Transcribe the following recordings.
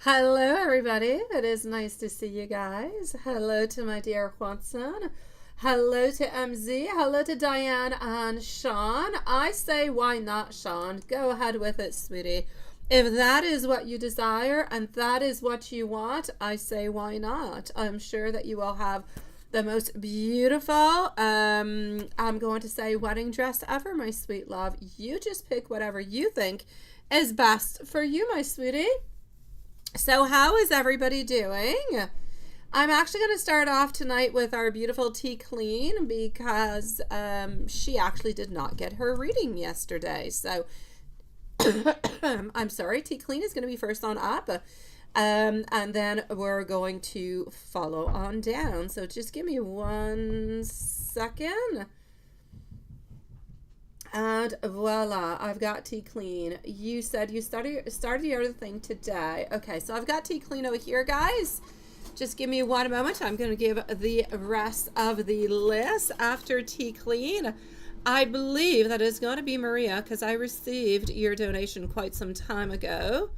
Hello, everybody. It is nice to see you guys. Hello to my dear Watson. Hello to MZ. Hello to Diane and Sean. I say, why not, Sean? Go ahead with it, sweetie. If that is what you desire and that is what you want, I say, why not? I'm sure that you will have the most beautiful, I'm going to say, wedding dress ever, my sweet love. You just pick whatever you think is best for you, my sweetie. So how is everybody doing? I'm actually going to start off tonight with our beautiful Tea Clean because she actually did not get her reading yesterday. So I'm sorry, Tea Clean is going to be first on up. And then we're going to follow on down. So just give me 1 second. And voila, I've got Tea Clean. You said you started your other thing today. Okay, so I've got Tea Clean over here, guys. Just give me 1 moment. I'm going to give the rest of the list after Tea Clean. I believe that is going to be Maria because I received your donation quite some time ago.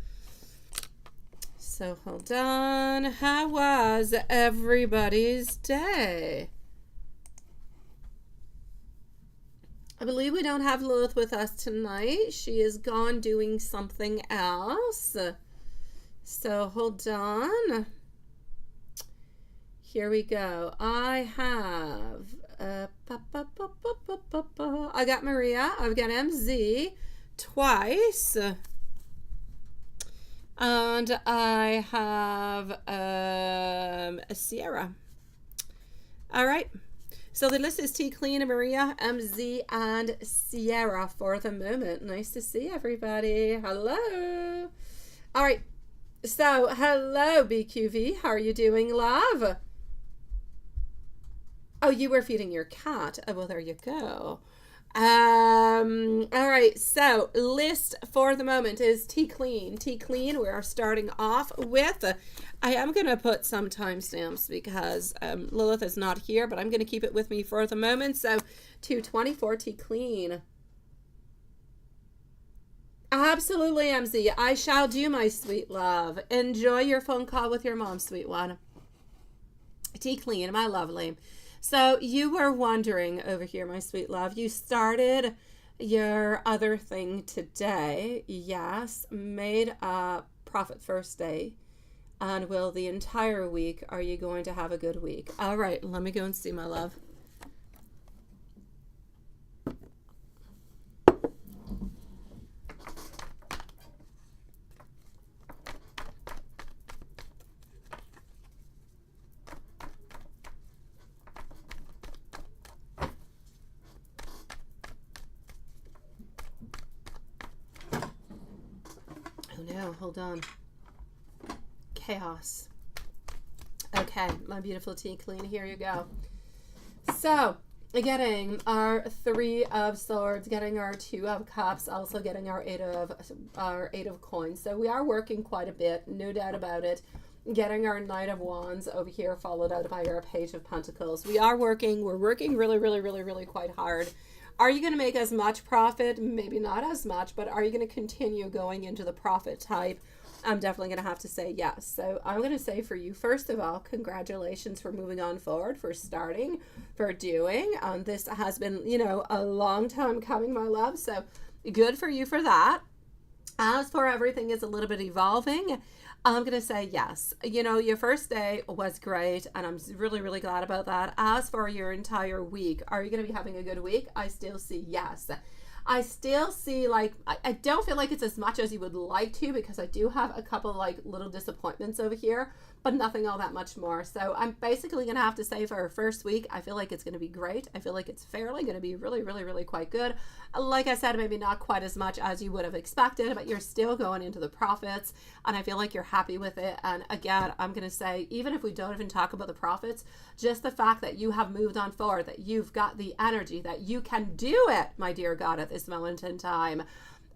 So hold on. How was everybody's day? I believe we don't have Lilith with us tonight. She is gone doing something else. So hold on. Here we go. I have I got Maria. I've got MZ twice. And I have a Sierra. All right. So the list is Tea Clean, Maria, MZ, and Sierra for the moment. Nice to see everybody. Hello. All right. So, hello, BQV. How are you doing, love? Oh, you were feeding your cat. Oh, well, there you go. All right. So, list for the moment is Tea Clean. Tea Clean, we are starting off with... I am going to put some timestamps because Lilith is not here, but I'm going to keep it with me for the moment. So, 224 Tea Clean. Absolutely, MZ. I shall do, my sweet love. Enjoy your phone call with your mom, sweet one. Tea Clean, my lovely. So, you were wondering over here, my sweet love. You started your other thing today. Yes, made a profit first day. And will the entire week, are you going to have a good week? All right, let me go and see, my love. Oh no, hold on. Chaos. Okay, my beautiful Tea Clean, here you go. So, getting our 3 of Swords, getting our 2 of Cups, also getting our 8 of Coins. So we are working quite a bit, no doubt about it. Getting our Knight of Wands over here, followed out by our Page of Pentacles. We're working really quite hard. Are you going to make as much profit? Maybe not as much, but are you going to continue going into the profit type? I'm definitely going to have to say yes. So I'm going to say for you, first of all, congratulations for moving on forward, for starting, for doing. This has been, a long time coming, my love. So good for you for that. As for everything is a little bit evolving, I'm going to say yes. Your first day was great, and I'm really glad about that. As for your entire week, are you going to be having a good week? I still see yes. I still see, I don't feel like it's as much as you would like to because I do have a couple, little disappointments over here, but nothing all that much more. So I'm basically going to have to say for our first week, I feel like it's going to be great. I feel like it's fairly going to be really quite good. Like I said, maybe not quite as much as you would have expected, but you're still going into the profits, and I feel like you're happy with it. And again, I'm going to say, even if we don't even talk about the profits, just the fact that you have moved on forward, that you've got the energy, that you can do it, my dear God, at this moment in time.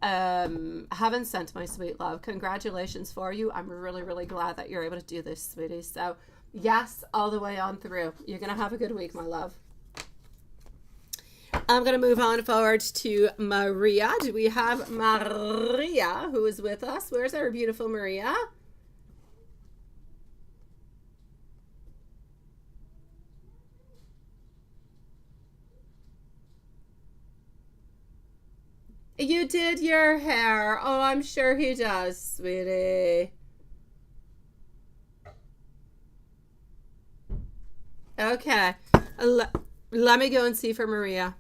Heaven sent, my sweet love. Congratulations for you. I'm really glad that you're able to do this, sweetie. So yes, all the way on through. You're going to have a good week, my love. I'm going to move on forward to Maria. Do we have Maria who is with us? Where's our beautiful Maria? You did your hair. Oh, I'm sure he does, sweetie. Okay. Let me go and see for Maria.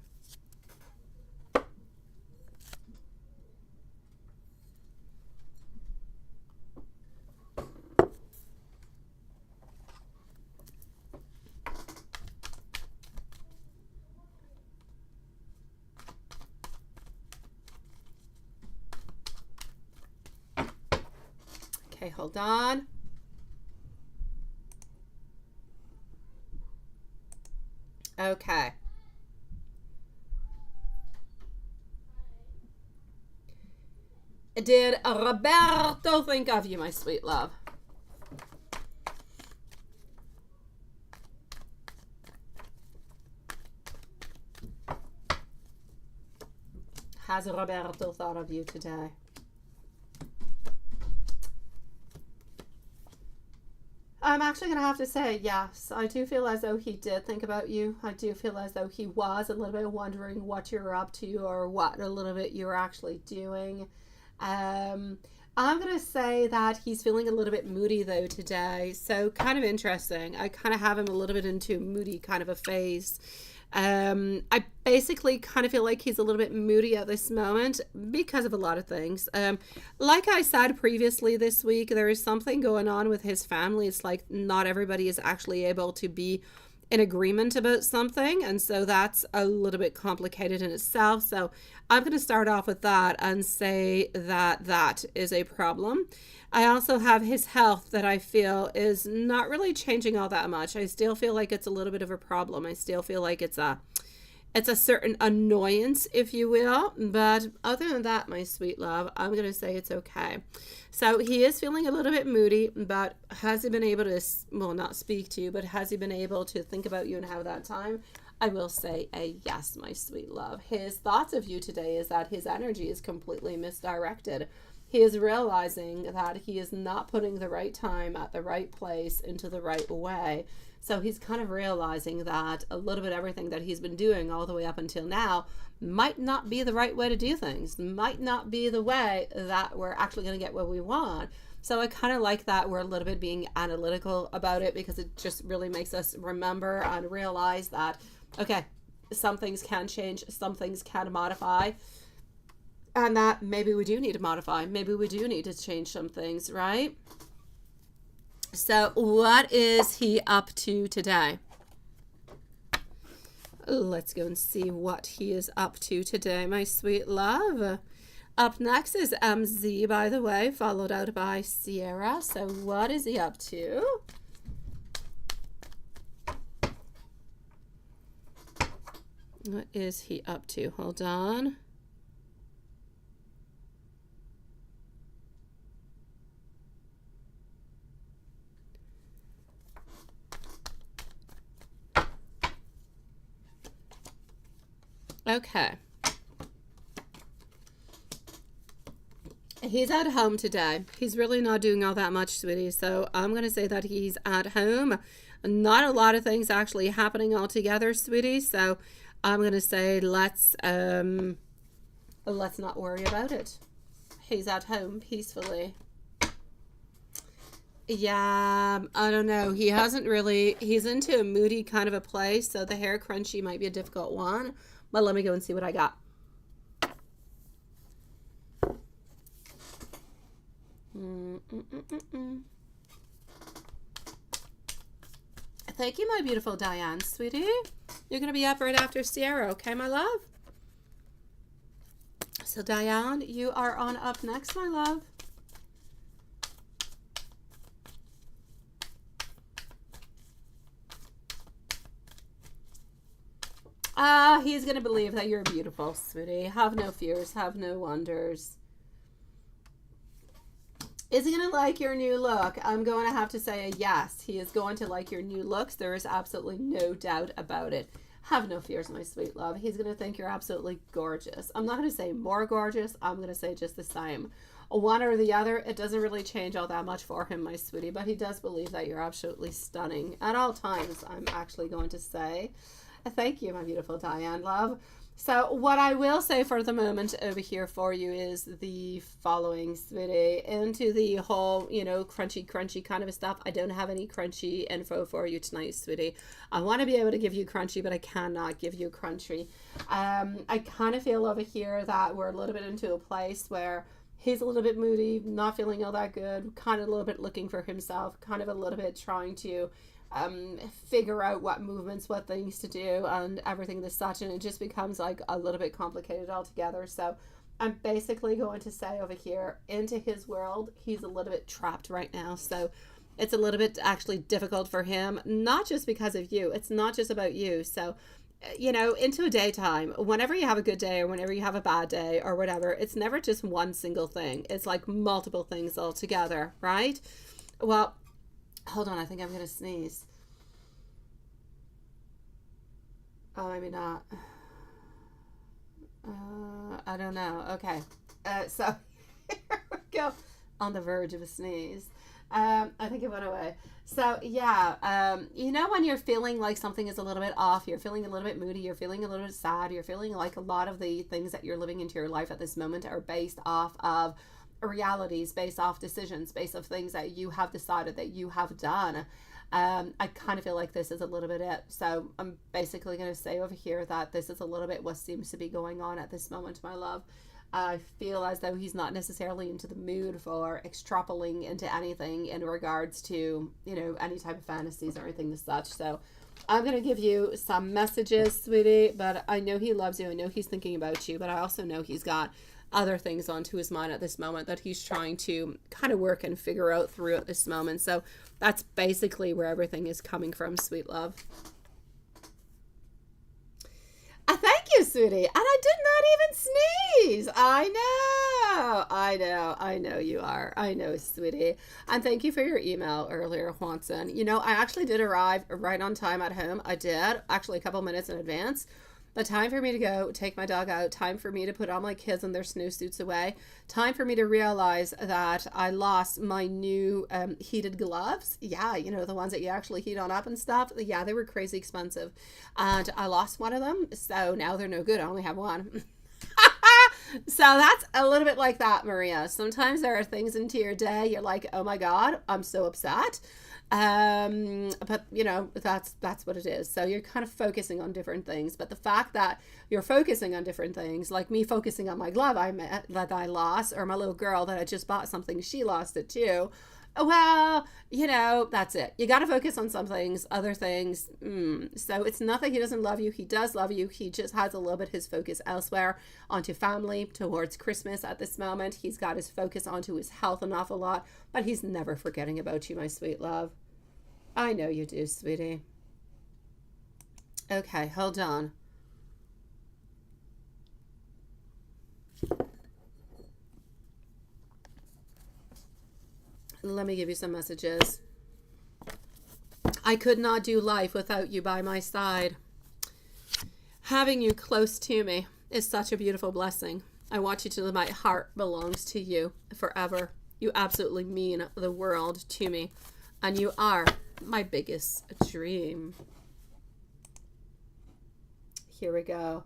Okay, hold on. Okay. Did Roberto think of you, my sweet love? Has Roberto thought of you today? I'm actually going to have to say yes. I do feel as though he did think about you. I do feel as though he was a little bit wondering what you're up to or what a little bit you're actually doing. I'm going to say that he's feeling a little bit moody though today. So kind of interesting. I kind of have him a little bit into moody kind of a phase. I basically kind of feel like he's a little bit moody at this moment because of a lot of things. Like I said previously this week, there is something going on with his family. It's like not everybody is actually able to be in agreement about something, and so that's a little bit complicated in itself. So I'm going to start off with that and say that that is a problem. I also have his health that I feel is not really changing all that much. I still feel like it's a little bit of a problem. I still feel like it's a certain annoyance, if you will. But other than that, my sweet love, I'm going to say it's okay. So he is feeling a little bit moody, but has he been able to, well, not speak to you, but has he been able to think about you and have that time? I will say a yes, my sweet love. His thoughts of you today is that his energy is completely misdirected. He is realizing that he is not putting the right time at the right place into the right way. So he's kind of realizing that a little bit everything that he's been doing all the way up until now might not be the right way to do things, might not be the way that we're actually going to get what we want. So I kind of like that we're a little bit being analytical about it, because it just really makes us remember and realize that, okay, some things can change, some things can modify. And that maybe we do need to modify. Maybe we do need to change some things, right? So what is he up to today? Let's go and see what he is up to today, my sweet love. Up next is MZ, by the way, followed out by Sierra. So what is he up to? What is he up to? Hold on. Okay. He's at home today. He's really not doing all that much, sweetie. So I'm going to say that he's at home. Not a lot of things actually happening all together, sweetie. So I'm going to say let's not worry about it. He's at home peacefully. Yeah, I don't know. He hasn't really, he's into a moody kind of a place. So the hair crunchy might be a difficult one. But let me go and see what I got. Thank you, my beautiful Diane, sweetie. You're going to be up right after Sierra, okay, my love? So, Diane, you are on up next, my love. He's going to believe that you're beautiful, sweetie. Have no fears. Have no wonders. Is he going to like your new look? I'm going to have to say a yes. He is going to like your new looks. There is absolutely no doubt about it. Have no fears, my sweet love. He's going to think you're absolutely gorgeous. I'm not going to say more gorgeous. I'm going to say just the same. One or the other, it doesn't really change all that much for him, my sweetie. But he does believe that you're absolutely stunning at all times, I'm actually going to say. Thank you, my beautiful Diane, love. So what I will say for the moment over here for you is the following, sweetie. Into the whole, crunchy kind of stuff. I don't have any crunchy info for you tonight, sweetie. I want to be able to give you crunchy, but I cannot give you crunchy. I kind of feel over here that we're a little bit into a place where he's a little bit moody, not feeling all that good, kind of a little bit looking for himself, kind of a little bit trying to figure out what movements, what things to do, and everything this such, and it just becomes like a little bit complicated altogether. So I'm basically going to say over here, into his world, he's a little bit trapped right now. So it's a little bit actually difficult for him, not just because of you. It's not just about you. So into a daytime, whenever you have a good day or whenever you have a bad day or whatever, it's never just one single thing. It's like multiple things all together, right? Well, hold on, I think I'm going to sneeze. Oh, maybe not. I don't know. Okay. So here we go. On the verge of a sneeze. I think it went away. So yeah, when you're feeling like something is a little bit off, you're feeling a little bit moody, you're feeling a little bit sad, you're feeling like a lot of the things that you're living into your life at this moment are based off of realities, based off decisions, based off things that you have decided that you have done. I kind of feel like this is a little bit it. So I'm basically going to say over here that this is a little bit what seems to be going on at this moment, my love. I feel as though he's not necessarily into the mood for extrapolating into anything in regards to, any type of fantasies or anything as such. So I'm going to give you some messages, sweetie, but I know he loves you. I know he's thinking about you, but I also know he's got other things onto his mind at this moment that he's trying to kind of work and figure out through at this moment. So that's basically where everything is coming from, sweet love. Thank you, sweetie. And I did not even sneeze. I know you are. I know, sweetie. And thank you for your email earlier, Juanson. I actually did arrive right on time at home. I did, actually a couple minutes in advance. The time for me to go take my dog out, time for me to put all my kids and their snowsuits away, time for me to realize that I lost my new heated gloves. Yeah, the ones that you actually heat on up and stuff. Yeah, they were crazy expensive. And I lost one of them, so now they're no good. I only have one. So that's a little bit like that, Maria. Sometimes there are things into your day, you're like, oh my God, I'm so upset. But that's what it is. So you're kind of focusing on different things, but the fact that you're focusing on different things, like me focusing on my glove that I lost, or my little girl that I just bought something, she lost it too. Well, that's it. You got to focus on some things, other things. So it's not that he doesn't love you. He does love you. He just has a little bit his focus elsewhere, onto family, towards Christmas at this moment. He's got his focus onto his health an awful lot, but he's never forgetting about you, my sweet love. I know you do, sweetie. Okay, hold on. Let me give you some messages. I could not do life without you by my side. Having you close to me is such a beautiful blessing. I want you to know my heart belongs to you forever. You absolutely mean the world to me, and you are my biggest dream. Here we go.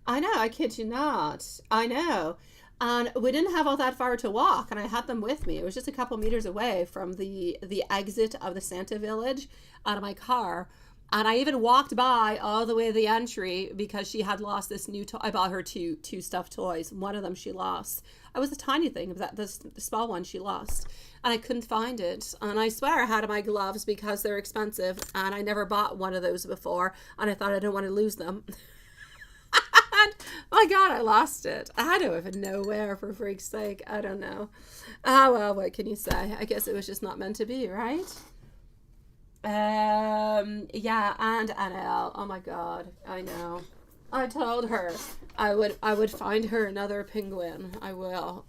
I know, I kid you not. I know. And we didn't have all that far to walk, and I had them with me. It was just a couple meters away from the exit of the Santa Village out of my car. And I even walked by all the way to the entry because she had lost this new toy. I bought her two stuffed toys. One of them she lost. It was a tiny thing, but the small one she lost. And I couldn't find it. And I swear I had my gloves because they're expensive. And I never bought one of those before. And I thought I didn't want to lose them. And my God, I lost it. I don't even know where, for freak's sake. I don't know. Well, what can you say? I guess it was just not meant to be, right? Yeah, and Annelle. Oh my God, I know. I told her I would find her another penguin. I will.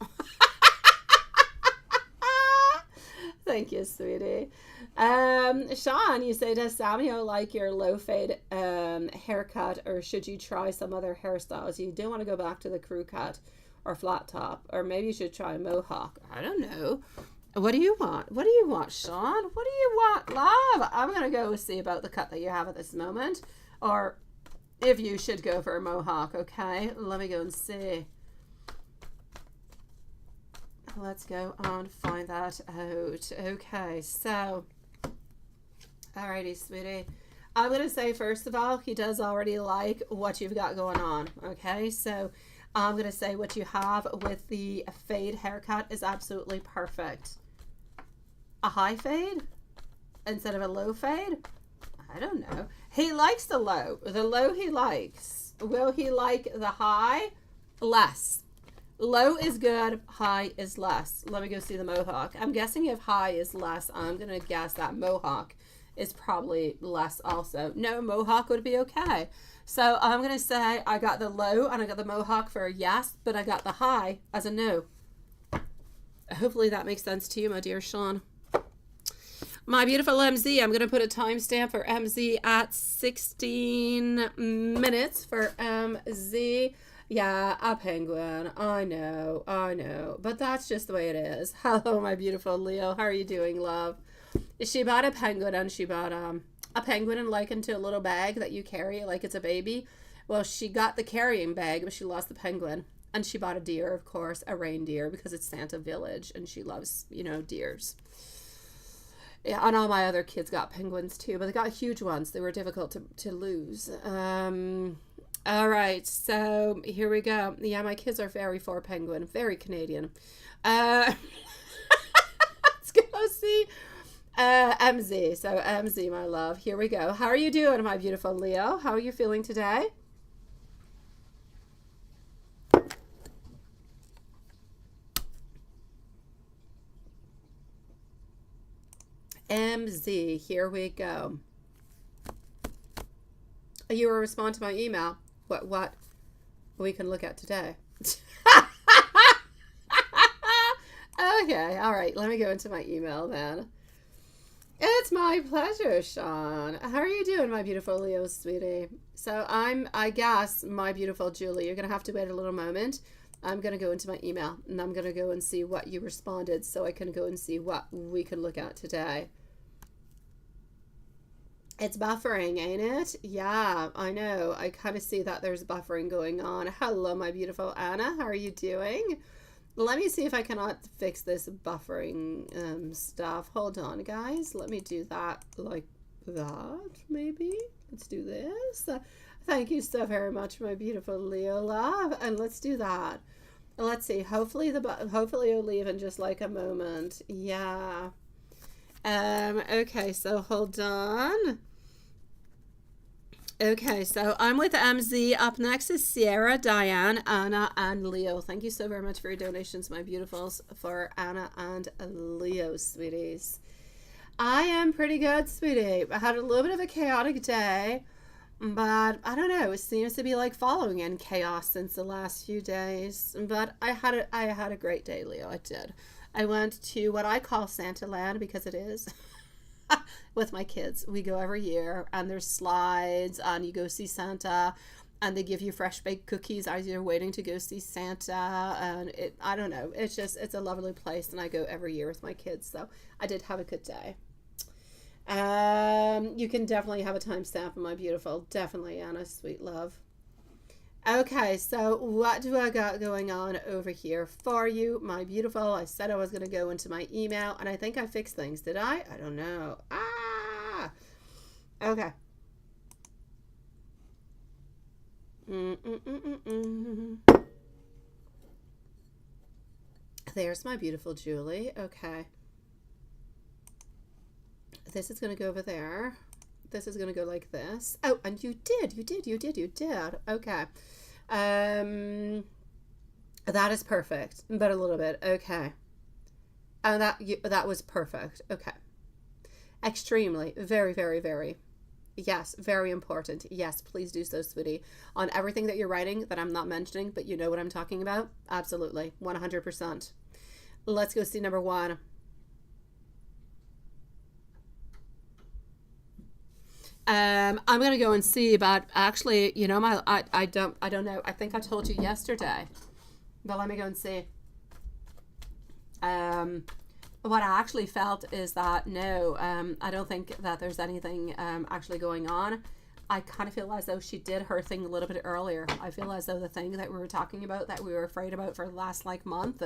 Thank you, sweetie. Sean, you say, does Samuel like your low fade haircut, or should you try some other hairstyles? You do want to go back to the crew cut or flat top, or maybe you should try a mohawk. I don't know. What do you want? What do you want, Sean? What do you want, love? I'm going to go see about the cut that you have at this moment. Or if you should go for a mohawk. Okay, let me go and see. Let's go and find that out. Okay, so, alrighty, sweetie. I'm going to say, first of all, he does already like what you've got going on. Okay, so I'm going to say what you have with the fade haircut is absolutely perfect. A high fade instead of a low fade? I don't know. He likes the low. The low he likes. Will he like the high? Less. Low is good. High is less. Let me go see the mohawk. I'm guessing if high is less, I'm going to guess that mohawk is probably less also. No, mohawk would be okay. So I'm going to say I got the low and I got the mohawk for a yes, but I got the high as a no. Hopefully that makes sense to you, my dear Sean. My beautiful MZ, I'm going to put a timestamp for MZ at 16 minutes for MZ. Yeah, a penguin. I know. But that's just the way it is. Hello, my beautiful Leo. How are you doing, love? She bought a penguin, and she bought a penguin and likened to a little bag that you carry like it's a baby. Well, she got the carrying bag, but she lost the penguin. And she bought a deer, of course, a reindeer, because it's Santa Village, and she loves, you know, deers. Yeah, and all my other kids got penguins too, but they got huge ones. They were difficult to lose. All right, so here we go. Yeah, my kids are very for penguin, very Canadian. Let's go see MZ. So MZ, my love, here we go. How are you doing, my beautiful Leo? How are you feeling today? MZ, here we go. You will respond to my email. What we can look at today. Okay, all right. Let me go into my email then. It's my pleasure, Sean. How are you doing, my beautiful Leo, sweetie? So I guess, my beautiful Julie, you're going to have to wait a little moment. I'm going to go into my email, and I'm going to go and see what you responded so I can go and see what we can look at today. It's buffering, ain't it? Yeah, I know. I kind of see that there's buffering going on. Hello, my beautiful Anna. How are you doing? Let me see if I cannot fix this buffering stuff. Hold on, guys. Let me do that like that, maybe. Let's do this. Thank you so very much, my beautiful Leo love. And let's do that. Let's see. Hopefully it'll leave in just like a moment. Yeah. Okay, so hold on. Okay, so I'm with MZ. Up next is Sierra, Diane, Anna, and Leo. Thank you so very much for your donations, my beautifuls, for Anna and Leo, sweeties. I am pretty good, sweetie. I had a little bit of a chaotic day, but I don't know. It seems to be like following in chaos since the last few days. But I had a great day, Leo. I did. I went to what I call Santa Land, because it is. With my kids. We go every year, and there's slides, and you go see Santa, and they give you fresh baked cookies as you're waiting to go see Santa. And I don't know, it's a lovely place, and I go every year with my kids. So I did have a good day. You can definitely have a timestamp, my beautiful. Definitely, Anna, sweet love. Okay, so what do I got going on over here for you, my beautiful? I said I was going to go into my email, and I think I fixed things. Did I? I don't know. Okay. There's my beautiful Julie. Okay. This is going to go over there. This is going to go like this. Oh, and you did. Okay. That is perfect, but a little bit. Okay. And that was perfect. Okay. Extremely. Very, very, very. Yes, very important. Yes, please do so, sweetie. On everything that you're writing that I'm not mentioning, but you know what I'm talking about? Absolutely. 100%. Let's go see number one. I'm gonna go and see, but actually, you know, I don't know. I think I told you yesterday, but let me go and see. What I actually felt is that no, I don't think that there's anything actually going on. I kind of feel as though she did her thing a little bit earlier. I feel as though the thing that we were talking about, that we were afraid about for the last like month,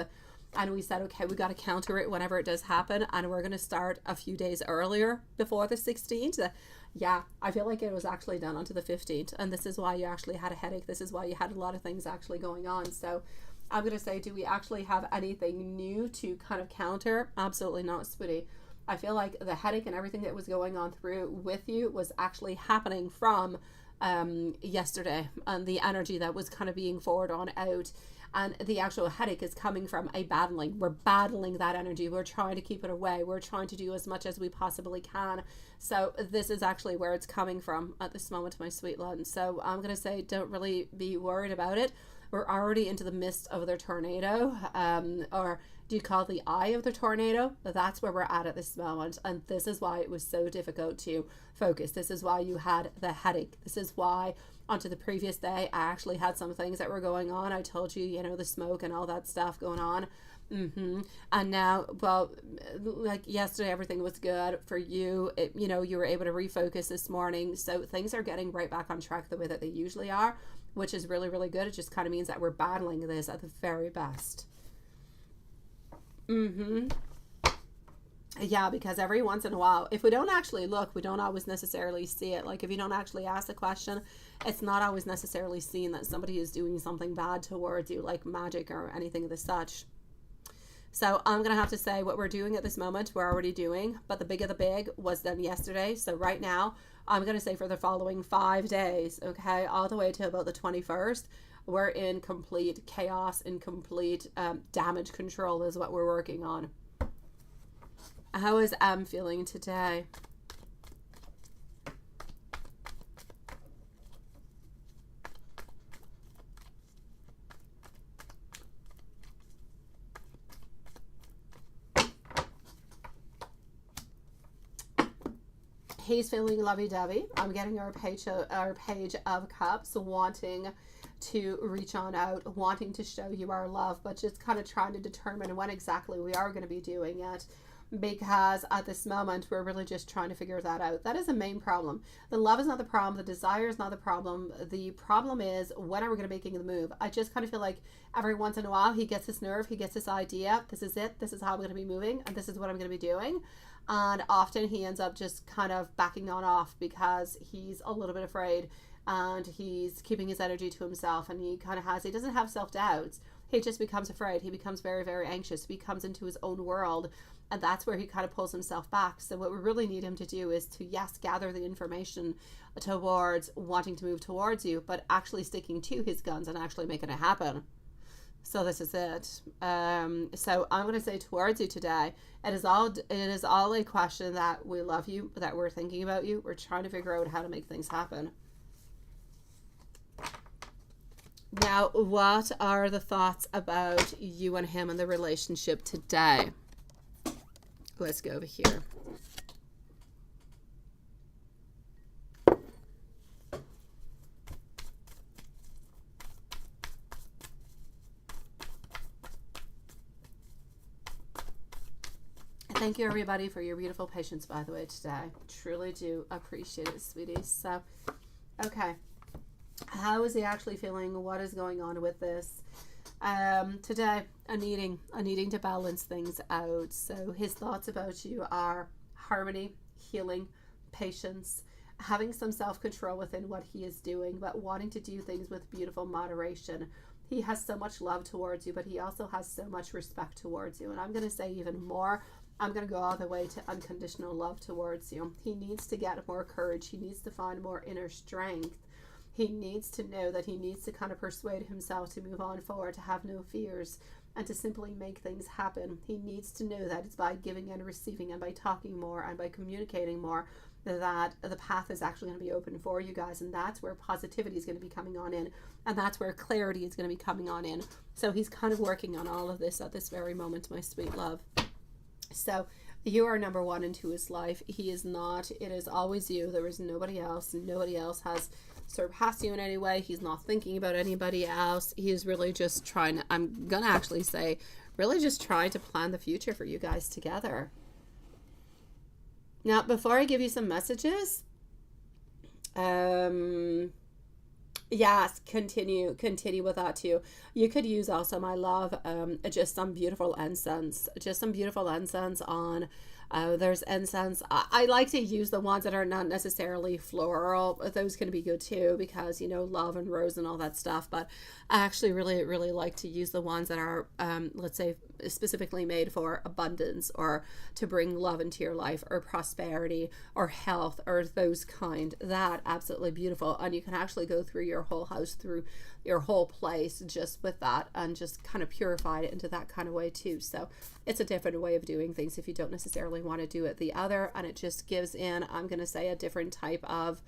and we said, okay, we got to counter it whenever it does happen, and we're going to start a few days earlier before the 16th. Yeah, I feel like it was actually done onto the 15th, and this is why you actually had a headache. This is why you had a lot of things actually going on. So I'm going to say, do we actually have anything new to kind of counter? Absolutely not, sweetie. I feel like the headache and everything that was going on through with you was actually happening from yesterday, and the energy that was kind of being forward on out. And the actual headache is coming from a battling. We're battling that energy. We're trying to keep it away. We're trying to do as much as we possibly can. So this is actually where it's coming from at this moment, my sweet love. So I'm going to say, don't really be worried about it. We're already into the midst of the tornado, or do you call it the eye of the tornado? That's where we're at this moment. And this is why it was so difficult to focus. This is why you had the headache. This is why onto the previous day, I actually had some things that were going on. I told you, you know, the smoke and all that stuff going on. And now, well, like yesterday, everything was good for you. You know, you were able to refocus this morning. So things are getting right back on track the way that they usually are, which is really, really good. It just kind of means that we're battling this at the very best. Yeah, because every once in a while, if we don't actually look, we don't always necessarily see it. Like if you don't actually ask the question, it's not always necessarily seen that somebody is doing something bad towards you, like magic or anything of the such. So I'm going to have to say what we're doing at this moment, we're already doing, but the big of the big was done yesterday. So right now, I'm going to say for the following 5 days, okay, all the way to about the 21st, we're in complete chaos and complete damage control is what we're working on. How is Em feeling today? He's feeling lovey-dovey. I'm getting our page of cups, wanting to reach on out, wanting to show you our love, but just kind of trying to determine when exactly we are going to be doing it. Because at this moment, we're really just trying to figure that out. That is the main problem. The love is not the problem. The desire is not the problem. The problem is, when are we going to be making the move? I just kind of feel like every once in a while, he gets this nerve, he gets this idea. This is it. This is how I'm going to be moving. And this is what I'm going to be doing. And often he ends up just kind of backing on off because he's a little bit afraid. And he's keeping his energy to himself. And he doesn't have self-doubts. He just becomes afraid. He becomes very, very anxious. He comes into his own world. And that's where he kind of pulls himself back. So what we really need him to do is to, yes, gather the information towards wanting to move towards you, but actually sticking to his guns and actually making it happen. So this is it. So I'm going to say towards you today, it is all a question that we love you, that we're thinking about you. We're trying to figure out how to make things happen. Now, what are the thoughts about you and him and the relationship today? Let's go over here. Thank you, everybody, for your beautiful patience, by the way, today. Truly do appreciate it, sweeties. So, okay. How is he actually feeling? What is going on with this? Today, a needing to balance things out. So his thoughts about you are harmony, healing, patience, having some self-control within what he is doing, but wanting to do things with beautiful moderation. He has so much love towards you, but he also has so much respect towards you. And I'm going to say even more, I'm going to go all the way to unconditional love towards you. He needs to get more courage. He needs to find more inner strength. He needs to know that he needs to kind of persuade himself to move on forward, to have no fears, and to simply make things happen. He needs to know that it's by giving and receiving and by talking more and by communicating more that the path is actually going to be open for you guys. And that's where positivity is going to be coming on in. And that's where clarity is going to be coming on in. So he's kind of working on all of this at this very moment, my sweet love. So you are number one into his life. He is not. It is always you. There is nobody else. Nobody else has surpass you in any way. He's not thinking about anybody else. He is really just trying to, I'm gonna actually say, really just trying to plan the future for you guys together. Now, before I give you some messages, Yes, continue with that too. You could use also, my love, just some beautiful incense, on. There's incense. I like to use the ones that are not necessarily floral. Those can be good too, because love and rose and all that stuff. But I actually really like to use the ones that are, let's say, specifically made for abundance, or to bring love into your life, or prosperity, or health, or those kind. That absolutely beautiful. And you can actually go through your whole house, through your whole place, just with that, and just kind of purify it into that kind of way too. So it's a different way of doing things if you don't necessarily want to do it the other, and it just gives in, I'm going to say, a different type of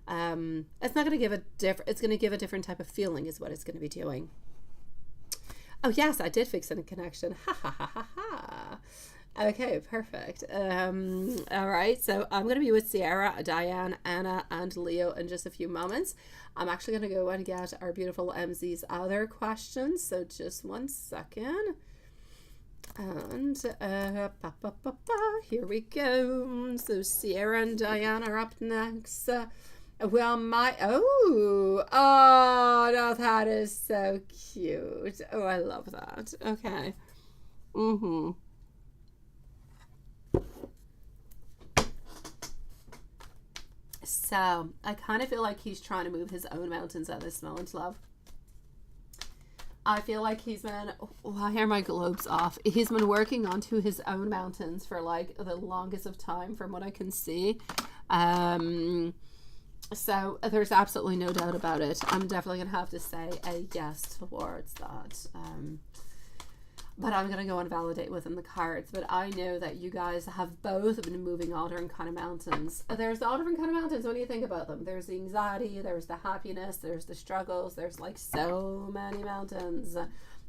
it's not going to give it's going to give a different type of feeling, is what it's going to be doing. Oh yes, I did fix a connection. Ha ha ha ha ha. Okay, perfect. All right, so I'm going to be with Sierra, Diane, Anna, and Leo in just a few moments. I'm actually going to go and get our beautiful MZ's other questions, so just one second. And here we go. So Sierra and Diane are up next. Well, no, that is so cute. Oh, I love that. Okay. So I kind of feel like he's trying to move his own mountains at this moment, love. I feel like he's been, I hear my globes off. He's been working onto his own mountains for like the longest of time, from what I can see. So there's absolutely no doubt about it. I'm definitely going to have to say a yes towards that. But I'm going to go and validate within the cards. But I know that you guys have both been moving all different kind of mountains. There's all different kind of mountains when you think about them. There's the anxiety, there's the happiness, there's the struggles. There's like so many mountains.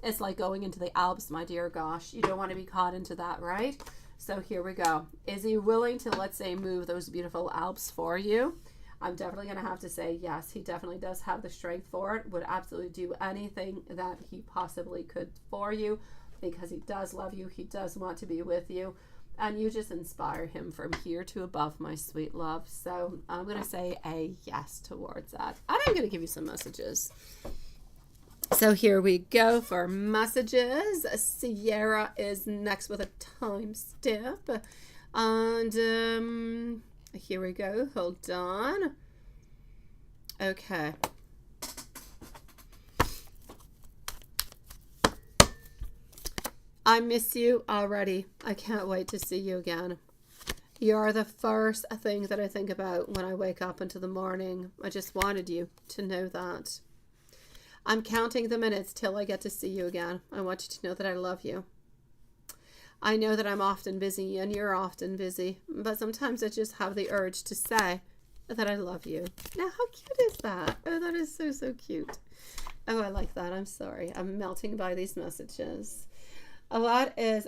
It's like going into the Alps, my dear gosh. You don't want to be caught into that, right? So here we go. Is he willing to, let's say, move those beautiful Alps for you? I'm definitely going to have to say yes. He definitely does have the strength for it. Would absolutely do anything that he possibly could for you, because he does love you. He does want to be with you. And you just inspire him from here to above, my sweet love. So I'm going to say a yes towards that. And I'm going to give you some messages. So here we go for messages. Sierra is next with a timestamp. And here we go. Hold on. Okay. I miss you already. I can't wait to see you again. You're the first thing that I think about when I wake up into the morning. I just wanted you to know that. I'm counting the minutes till I get to see you again. I want you to know that I love you. I know that I'm often busy and you're often busy, but sometimes I just have the urge to say that I love you. Now, how cute is that? Oh, that is so, so cute. Oh, I like that. I'm sorry. I'm melting by these messages. What is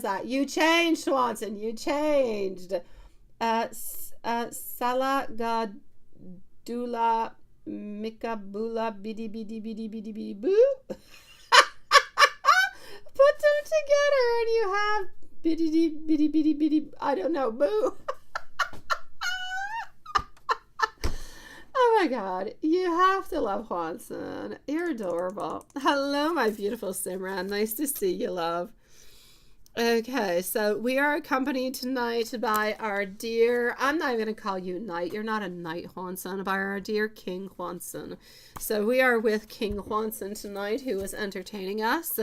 that? You changed, Swanson. You changed. Sala Gadula Mikabula Bidi Bidi Bidi Bidi Bidi Boo. Put them together and you have Bidi Bidi Bidi Bidi. I don't know. Boo. Oh my God, you have to love Swanson. You're adorable. Hello, my beautiful Simran. Nice to see you, love. Okay, so we are accompanied tonight by our dear, I'm not even going to call you knight. You're not a knight, Swanson, by our dear King Swanson. So we are with King Swanson tonight, who is entertaining us.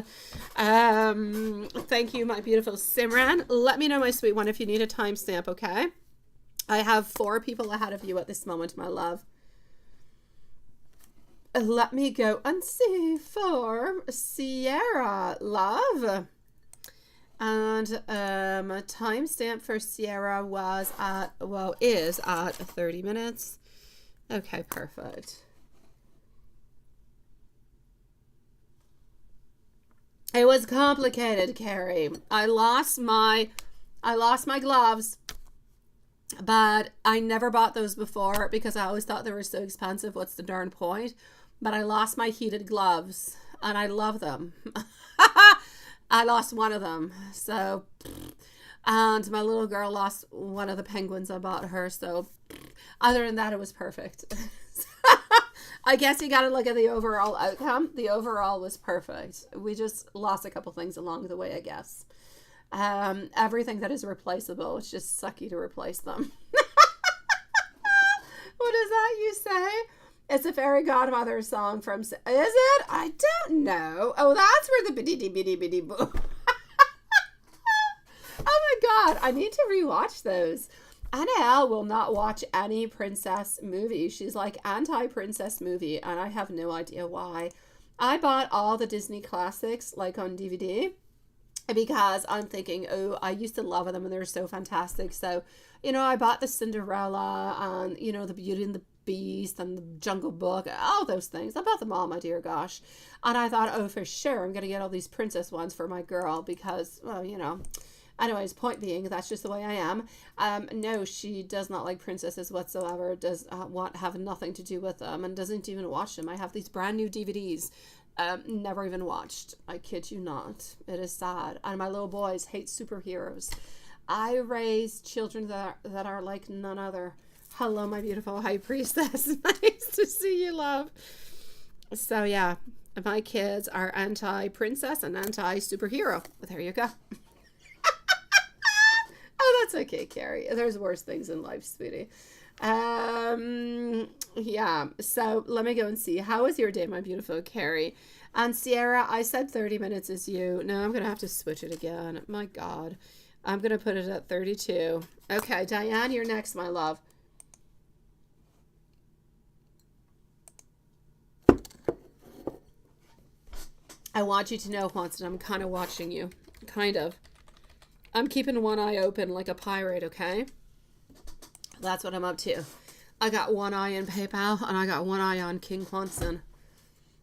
Thank you, my beautiful Simran. Let me know, my sweet one, if you need a timestamp, okay? I have 4 people ahead of you at this moment, my love. Let me go and see for Sierra, love. And a timestamp for Sierra is at 30 minutes. Okay, perfect. It was complicated, Carrie. I lost my gloves, but I never bought those before because I always thought they were so expensive. What's the darn point? But I lost my heated gloves, and I love them. I lost one of them, so And my little girl lost one of the penguins I bought her. So other than that, it was perfect. I guess you got to look at the overall outcome. The overall was perfect. We just lost a couple things along the way, I guess. Everything that is replaceable, it's just sucky to replace them. What is that you say? It's a fairy godmother song from... Is it? I don't know. Oh, that's where the bitty bitty bitty boo. Oh my god, I need to rewatch those. Anna will not watch any princess movie. She's like anti-princess movie, and I have no idea why. I bought all the Disney classics like on DVD because I'm thinking, oh, I used to love them and they're so fantastic. So, you know, I bought the Cinderella and, you know, the Beauty and the Beast and the Jungle Book, all those things. I bought them all, my dear gosh. And I thought, oh, for sure, I'm going to get all these princess ones for my girl because, well, you know. Anyways, point being, that's just the way I am. No, she does not like princesses whatsoever, does have nothing to do with them, and doesn't even watch them. I have these brand new DVDs, never even watched. I kid you not. It is sad. And my little boys hate superheroes. I raise children that are like none other. Hello, my beautiful high priestess. Nice to see you, love. So yeah, my kids are anti-princess and anti-superhero. There you go. Oh, that's okay, Carrie. There's worse things in life, sweetie. Yeah, so let me go and see. How was your day, my beautiful Carrie? And Sierra, I said 30 minutes is you. No, I'm going to have to switch it again. My God. I'm going to put it at 32. Okay, Diane, you're next, my love. I want you to know, Watson, I'm kind of watching you. Kind of. I'm keeping one eye open like a pirate, okay? That's what I'm up to. I got one eye in PayPal and I got one eye on King Quanson.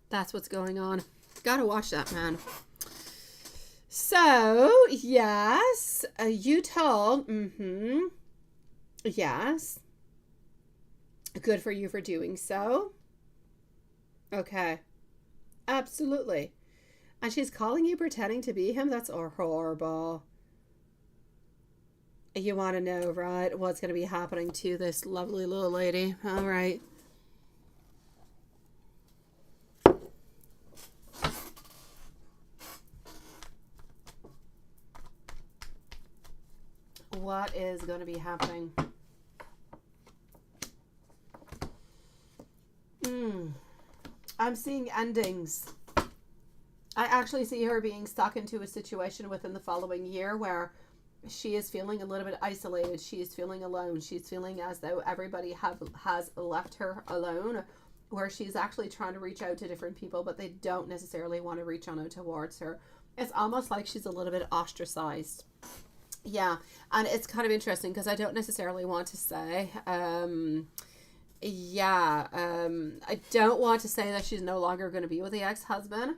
That's what's going on. Gotta watch that, man. So, yes, you told, yes. Good for you for doing so. Okay. Absolutely. And she's calling you pretending to be him? That's horrible. You want to know, right, what's going to be happening to this lovely little lady. All right. What is going to be happening? I'm seeing endings. I actually see her being stuck into a situation within the following year where she is feeling a little bit isolated. She is feeling alone. She's feeling as though everybody has left her alone, where she's actually trying to reach out to different people, but they don't necessarily want to reach out towards her. It's almost like she's a little bit ostracized. Yeah, and it's kind of interesting because I don't necessarily want to say, I don't want to say that she's no longer going to be with the ex-husband,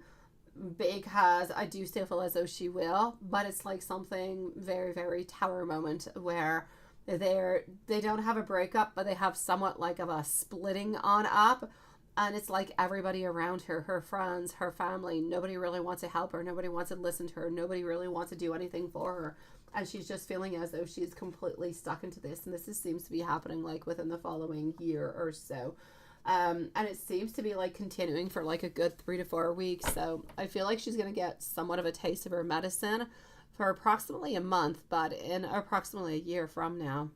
because I do still feel as though she will, but it's like something very, very tower moment where they don't have a breakup, but they have somewhat like of a splitting on up, and it's like everybody around her, her friends, her family, nobody really wants to help her, nobody wants to listen to her, nobody really wants to do anything for her, and she's just feeling as though she's completely stuck into this, and this seems to be happening like within the following year or so. And it seems to be like continuing for like a good 3 to 4 weeks. So I feel like she's going to get somewhat of a taste of her medicine for approximately a month, but in approximately a year from now.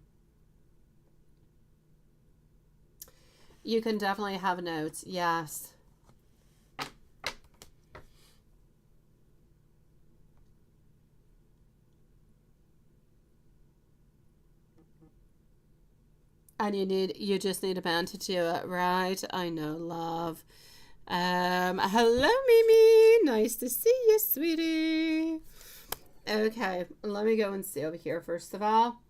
You can definitely have notes. Yes. And you just need a man to do it, right? I know, love. Hello, Mimi. Nice to see you, sweetie. Okay, let me go and see over here first of all.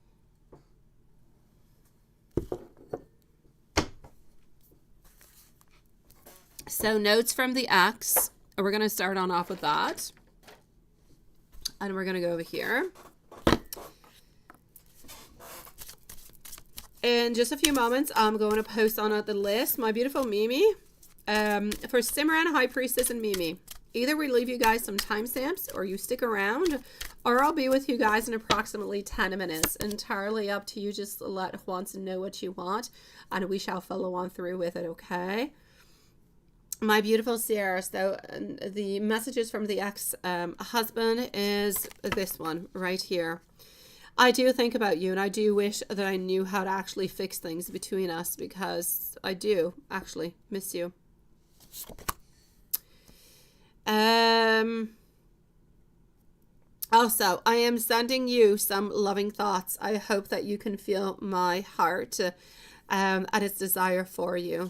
So notes from the ex. We're going to start on off with that. And we're going to go over here. In just a few moments, I'm going to post on the list my beautiful Mimi for Simran, High Priestess, and Mimi. Either we leave you guys some timestamps or you stick around, or I'll be with you guys in approximately 10 minutes. Entirely up to you. Just let Juanson know what you want, and we shall follow on through with it, okay? My beautiful Sierra, so the messages from the ex-husband is this one right here. I do think about you, and I do wish that I knew how to actually fix things between us, because I do actually miss you. Also, I am sending you some loving thoughts. I hope that you can feel my heart and its desire for you.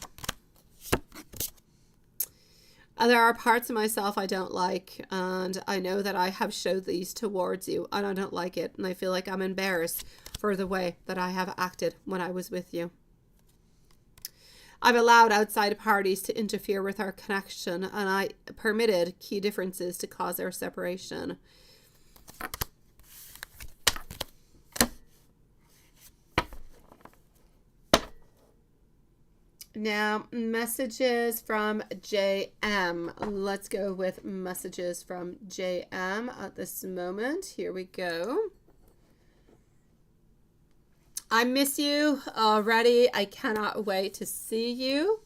There are parts of myself I don't like, and I know that I have showed these towards you, and I don't like it, and I feel like I'm embarrassed for the way that I have acted when I was with you. I've allowed outside parties to interfere with our connection, and I permitted key differences to cause our separation. Now, messages from JM. Let's go with messages from JM at this moment. Here we go. I miss you already. I cannot wait to see you.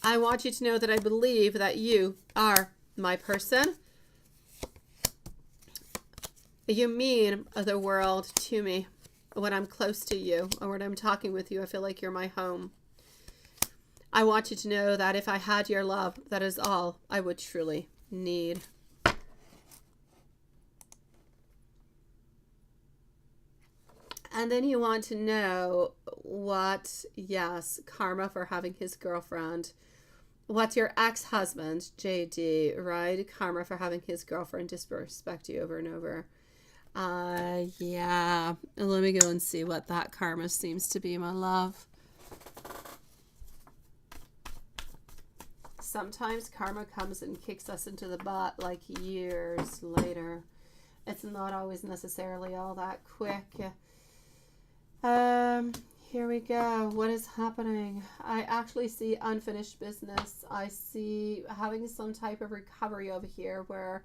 I want you to know that I believe that you are my person. You mean the world to me. When I'm close to you or when I'm talking with you, I feel like you're my home. I want you to know that if I had your love, that is all I would truly need. And then you want to know what, yes, karma for having his girlfriend. What's your ex-husband, JD, right? Karma for having his girlfriend disrespect you over and over. Yeah. Let me go and see what that karma seems to be, my love. Sometimes karma comes and kicks us into the butt like years later. It's not always necessarily all that quick. Here we go. What is happening? I actually see unfinished business. I see having some type of recovery over here where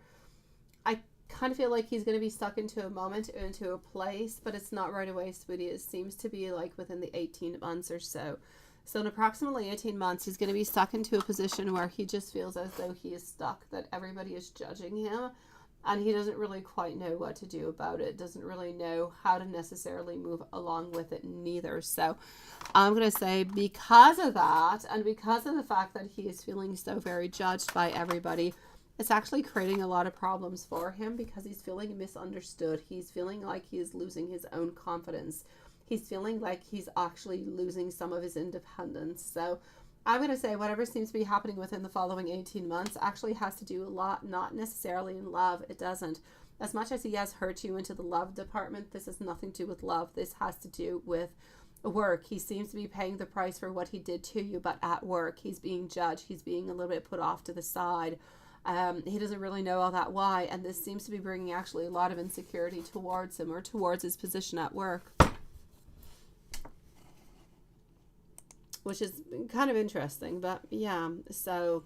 I kind of feel like he's going to be stuck into a moment, into a place, but it's not right away, sweetie. It seems to be like within the 18 months or so. So in approximately 18 months, he's going to be stuck into a position where he just feels as though he is stuck, that everybody is judging him, and he doesn't really quite know what to do about it, doesn't really know how to necessarily move along with it neither. So I'm going to say because of that, and because of the fact that he is feeling so very judged by everybody, it's actually creating a lot of problems for him because he's feeling misunderstood. He's feeling like he is losing his own confidence. He's feeling like he's actually losing some of his independence. So I'm going to say whatever seems to be happening within the following 18 months actually has to do a lot, not necessarily in love. It doesn't. As much as he has hurt you into the love department, this has nothing to do with love. This has to do with work. He seems to be paying the price for what he did to you, but at work, he's being judged. He's being a little bit put off to the side. He doesn't really know all that why, and this seems to be bringing actually a lot of insecurity towards him or towards his position at work, which is kind of interesting. But yeah, so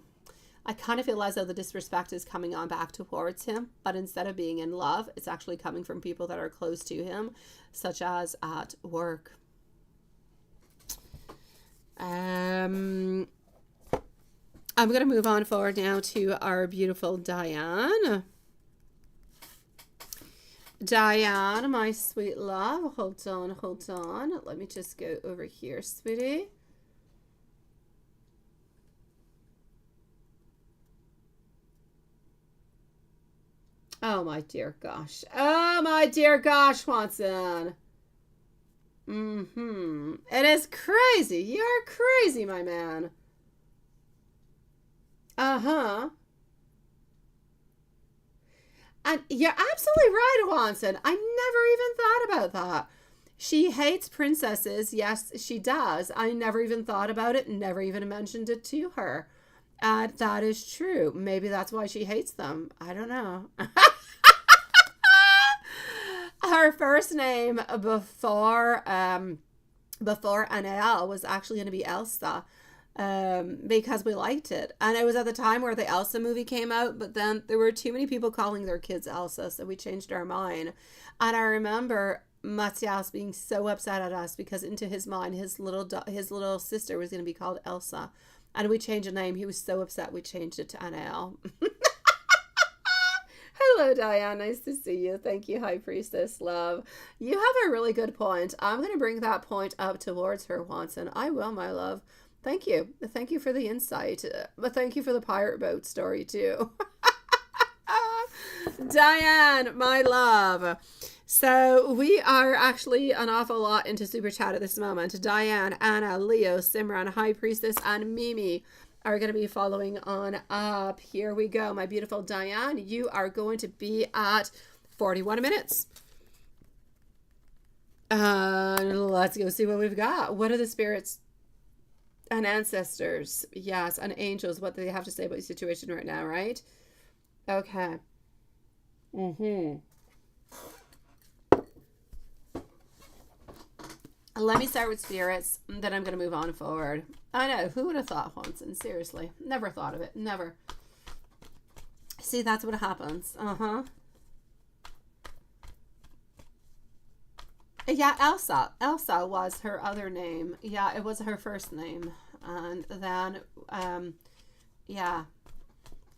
I kind of feel as though the disrespect is coming on back towards him, but instead of being in love, it's actually coming from people that are close to him, such as at work. I'm going to move on forward now to our beautiful Diane. Diane, my sweet love. Hold on, hold on. Let me just go over here, sweetie. Oh, my dear gosh. Oh, my dear gosh, Watson. It is crazy. You're crazy, my man. Uh-huh. And you're absolutely right, Watson. I never even thought about that. She hates princesses. Yes, she does. I never even thought about it, never even mentioned it to her. That is true. Maybe that's why she hates them. I don't know. Her first name before before Anael was actually going to be Elsa, because we liked it. And it was at the time where the Elsa movie came out, but then there were too many people calling their kids Elsa, so we changed our mind. And I remember Matthias being so upset at us because into his mind, his little sister was going to be called Elsa. And we changed the name. He was so upset we changed it to Anael. Hello, Diane. Nice to see you. Thank you, High Priestess. Love. You have a really good point. I'm going to bring that point up towards her, Watson. I will, my love. Thank you. Thank you for the insight. But thank you for the pirate boat story, too. Diane, my love. So we are actually an awful lot into Super Chat at this moment. Diane, Anna, Leo, Simran, High Priestess, and Mimi are going to be following on up. Here we go. My beautiful Diane, you are going to be at 41 minutes. Let's go see what we've got. What are the spirits and ancestors? Yes, and angels. What do they have to say about your situation right now, right? Okay. Let me start with spirits, then I'm going to move on forward. I know, who would have thought, Watson? Seriously. Never thought of it. Never. See, that's what happens. Yeah, Elsa. Elsa was her other name. Yeah, it was her first name. And then, yeah,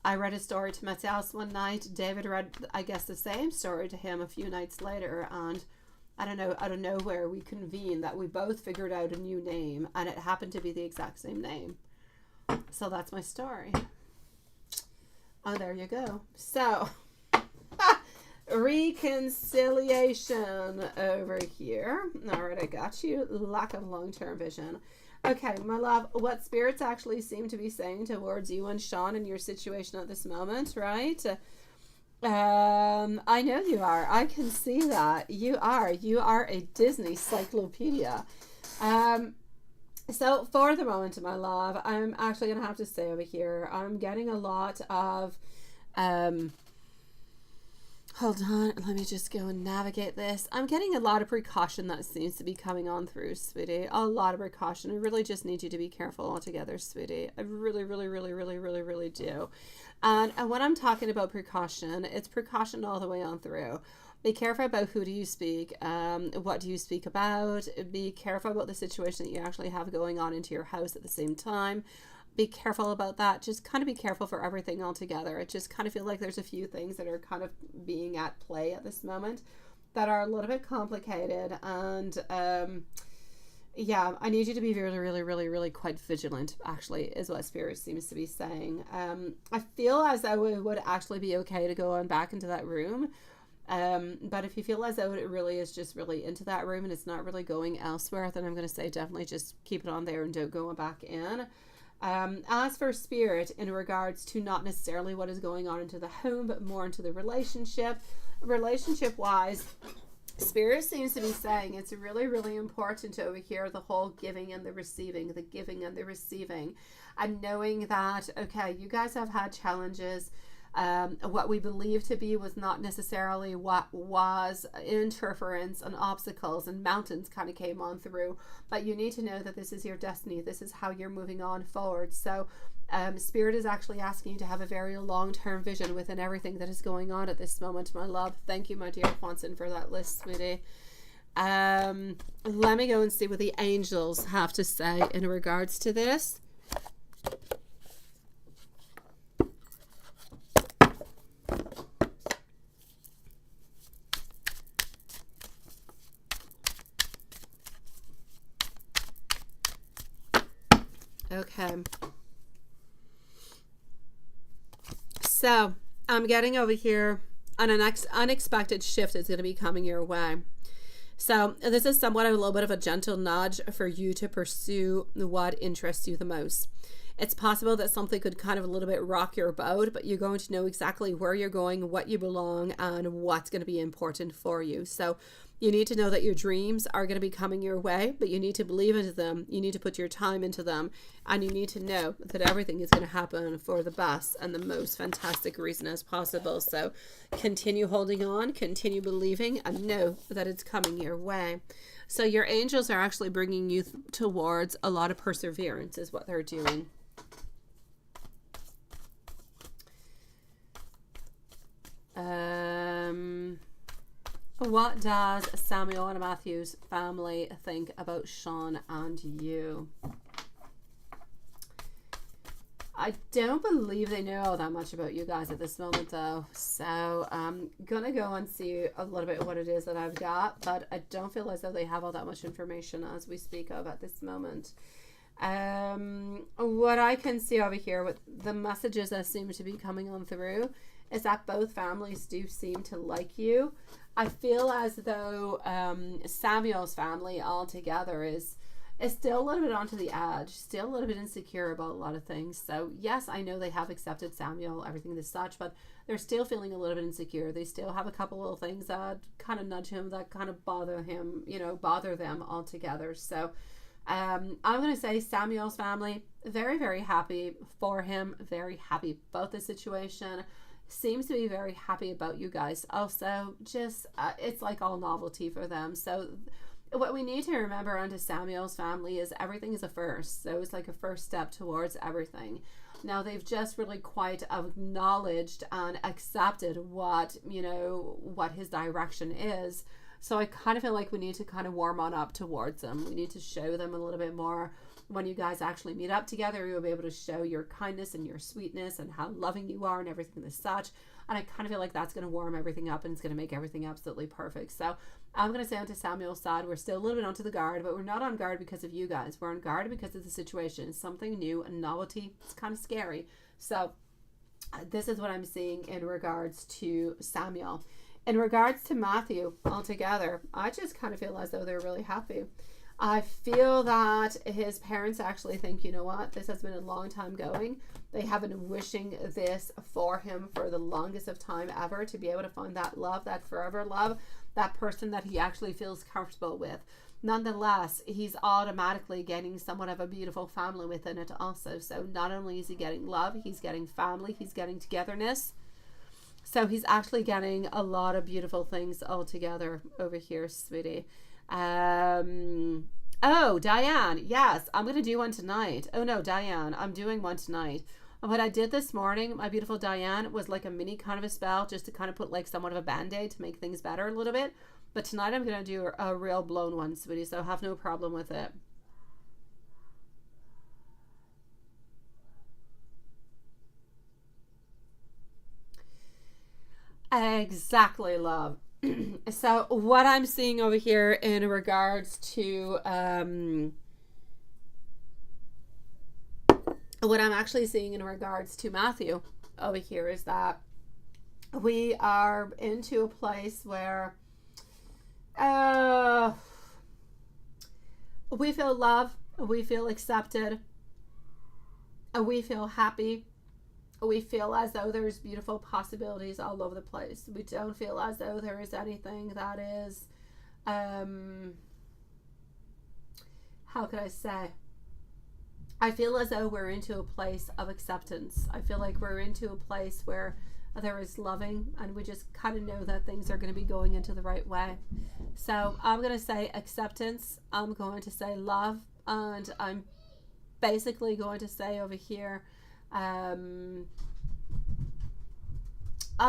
I read a story to Matthias one night. David read, I guess, the same story to him a few nights later. And I don't know, out of nowhere, we convened that we both figured out a new name. And it happened to be the exact same name. So that's my story. Oh, there you go. So, reconciliation over here. All right, I got you. Lack of long-term vision. Okay, my love, what spirits actually seem to be saying towards you and Sean in your situation at this moment, right? I know you are. I can see that. You are a Disney cyclopedia. So for the moment, my love, I'm actually going to have to say over here, I'm getting a lot of, hold on, let me just go and navigate this. I'm getting a lot of precaution that seems to be coming on through, sweetie. A lot of precaution. I really just need you to be careful altogether, sweetie. I really, really, really, really, really, really do. And when I'm talking about precaution, it's precaution all the way on through. Be careful about who do you speak, what do you speak about. Be careful about the situation that you actually have going on into your house at the same time. Be careful about that. Just kind of be careful for everything altogether. I just kind of feel like there's a few things that are kind of being at play at this moment that are a little bit complicated. And yeah, I need you to be really, really, really, really quite vigilant, actually, is what Spirit seems to be saying. I feel as though it would actually be okay to go on back into that room. But if you feel as though it really is just really into that room and it's not really going elsewhere, then I'm going to say definitely just keep it on there and don't go back in. As for Spirit, in regards to not necessarily what is going on into the home, but more into the relationship-wise, Spirit seems to be saying it's really, really important over here, the whole giving and the receiving, and knowing that, okay, you guys have had challenges. What we believe to be was not necessarily what was. Interference and obstacles and mountains kind of came on through, but you need to know that this is your destiny. This is how you're moving on forward. So Spirit is actually asking you to have a very long-term vision within everything that is going on at this moment, my love. Thank you, my dear Quanson, for that list, sweetie. Let me go and see what the angels have to say in regards to this. Okay. So I'm getting over here an unexpected shift is going to be coming your way. So this is somewhat a little bit of a gentle nudge for you to pursue what interests you the most. It's possible that something could kind of a little bit rock your boat, but you're going to know exactly where you're going, what you belong, and what's going to be important for you. So You need to know that your dreams are going to be coming your way, but you need to believe into them. You need to put your time into them. And you need to know that everything is going to happen for the best and the most fantastic reason as possible. So continue holding on, continue believing, and know that it's coming your way. So your angels are actually bringing you towards a lot of perseverance is what they're doing. What does Samuel and Matthew's family think about Sean and you? I don't believe they know all that much about you guys at this moment, though. So I'm going to go and see a little bit of what it is that I've got, but I don't feel as though they have all that much information as we speak of at this moment. What I can see over here with the messages that seem to be coming on through is that both families do seem to like you. I feel as though Samuel's family altogether is still a little bit onto the edge, still a little bit insecure about a lot of things. So yes, I know they have accepted Samuel, everything as such, but they're still feeling a little bit insecure. They still have a couple little things that kind of nudge him, that kind of bother him, you know, bother them altogether. So I'm going to say Samuel's family, very, very happy for him, very happy about the situation. Seems to be very happy about you guys. Also, just it's like all novelty for them. So what we need to remember onto Samuel's family is everything is a first. So it's like a first step towards everything. Now they've just really quite acknowledged and accepted what, you know, what his direction is. So I kind of feel like we need to kind of warm on up towards them. We need to show them a little bit more. When you guys actually meet up together, you'll be able to show your kindness and your sweetness and how loving you are and everything as such. And I kind of feel like that's going to warm everything up and it's going to make everything absolutely perfect. So I'm going to say onto Samuel's side, we're still a little bit onto the guard, but we're not on guard because of you guys. We're on guard because of the situation. It's something new and novelty. It's kind of scary. So this is what I'm seeing in regards to Samuel. In regards to Matthew altogether, I just kind of feel as though they're really happy. I feel that his parents actually think, you know what, this has been a long time going. They have been wishing this for him for the longest of time ever, to be able to find that love, that forever love, that person that he actually feels comfortable with. Nonetheless, he's automatically getting somewhat of a beautiful family within it also. So not only is he getting love, he's getting family, he's getting togetherness. So he's actually getting a lot of beautiful things all together over here, sweetie. Oh, Diane. Yes, I'm going to do one tonight. Oh no, Diane, I'm doing one tonight. And what I did this morning, my beautiful Diane, was like a mini kind of a spell just to kind of put like somewhat of a band-aid to make things better a little bit. But tonight I'm going to do a real blown one, sweetie, so have no problem with it. Exactly, love. So what I'm seeing over here in regards to what I'm actually seeing in regards to Matthew over here is that we are into a place where we feel love, we feel accepted, we feel happy. We feel as though there's beautiful possibilities all over the place. We don't feel as though there is anything that is, how could I say? I feel as though we're into a place of acceptance. I feel like we're into a place where there is loving and we just kind of know that things are going to be going into the right way. So I'm going to say acceptance. I'm going to say love. And I'm basically going to say over here, a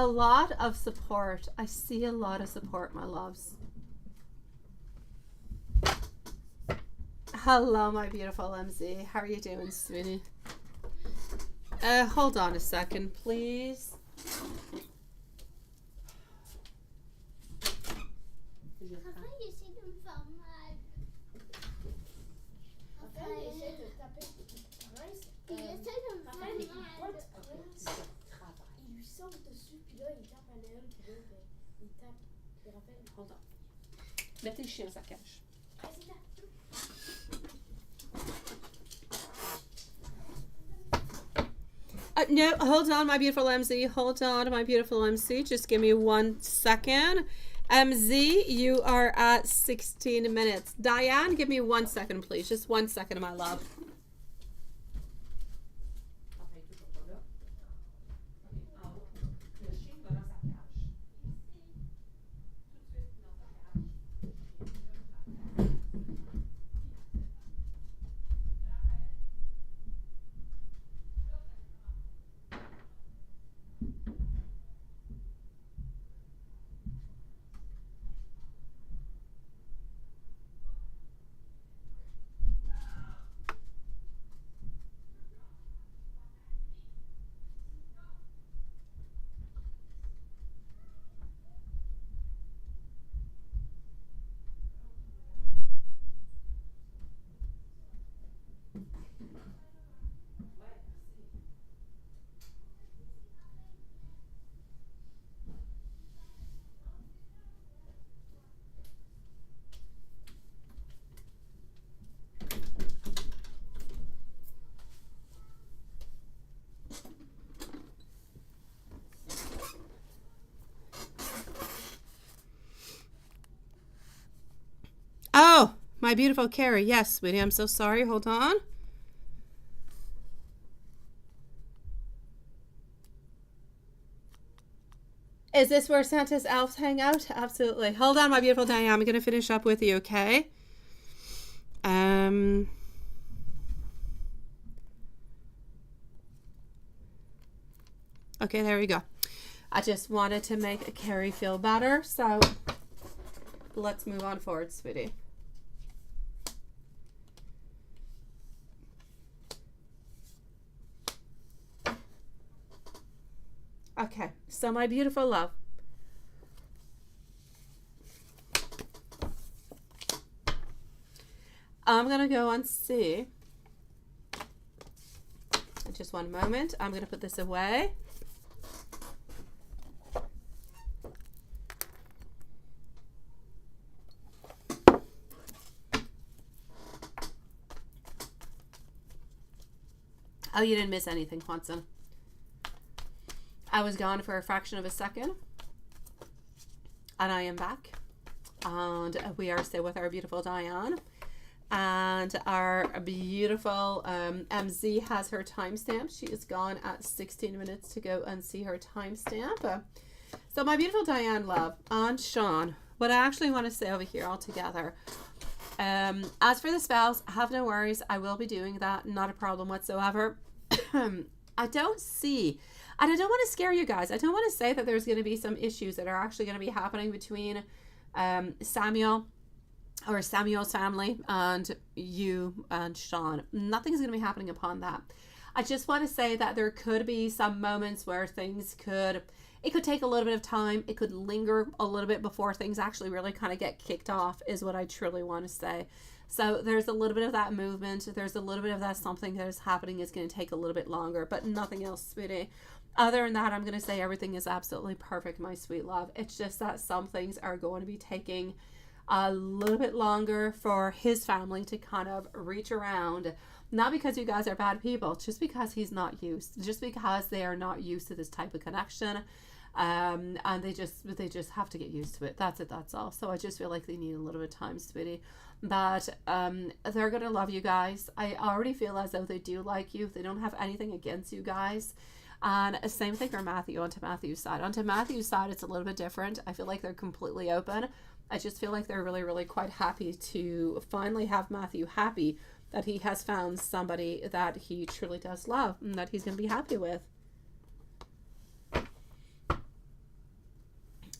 lot of support. I see a lot of support, my loves. Hello, my beautiful MZ. How are you doing, sweetie? Hold on a second, please. Hold on. Mets tes chiens, ça cache. No, hold on, my beautiful MC. Hold on, my beautiful MC. Just give me 1 second. MZ, you are at 16 minutes. Diane, give me 1 second, please. Just 1 second, my love. Oh, my beautiful Carrie. Yes, sweetie. I'm so sorry. Hold on. Is this where Santa's elves hang out? Absolutely. Hold on, my beautiful Diane. I'm going to finish up with you, okay? Okay, there we go. I just wanted to make Carrie feel better, so let's move on forward, sweetie. Okay, so my beautiful love. I'm going to go and see. Just 1 moment. I'm going to put this away. Oh, you didn't miss anything, Watson. I was gone for a fraction of a second. And I am back. And we are still with our beautiful Diane. And our beautiful MZ has her timestamp. She is gone at 16 minutes to go and see her timestamp. So my beautiful Diane, love, and Sean, what I actually want to say over here altogether. As for the spells, have no worries. I will be doing that. Not a problem whatsoever. I don't see, and I don't want to scare you guys. I don't want to say that there's going to be some issues that are actually going to be happening between Samuel or Samuel's family and you and Sean. Nothing's going to be happening upon that. I just want to say that there could be some moments where things it could take a little bit of time. It could linger a little bit before things actually really kind of get kicked off, is what I truly want to say. So there's a little bit of that movement. There's a little bit of that something that is happening is going to take a little bit longer, but nothing else, sweetie. Other than that, I'm going to say everything is absolutely perfect, my sweet love. It's just that some things are going to be taking a little bit longer for his family to kind of reach around. Not because you guys are bad people, just because he's not used. Just because they are not used to this type of connection. And they just have to get used to it. That's it. That's all. So I just feel like they need a little bit of time, sweetie. But they're gonna love you guys. I already feel as though they do like you. They don't have anything against you guys. And same thing for Matthew, onto Matthew's side. Onto Matthew's side, it's a little bit different. I feel like they're completely open. I just feel like they're really, really quite happy to finally have Matthew happy that he has found somebody that he truly does love and that he's gonna be happy with.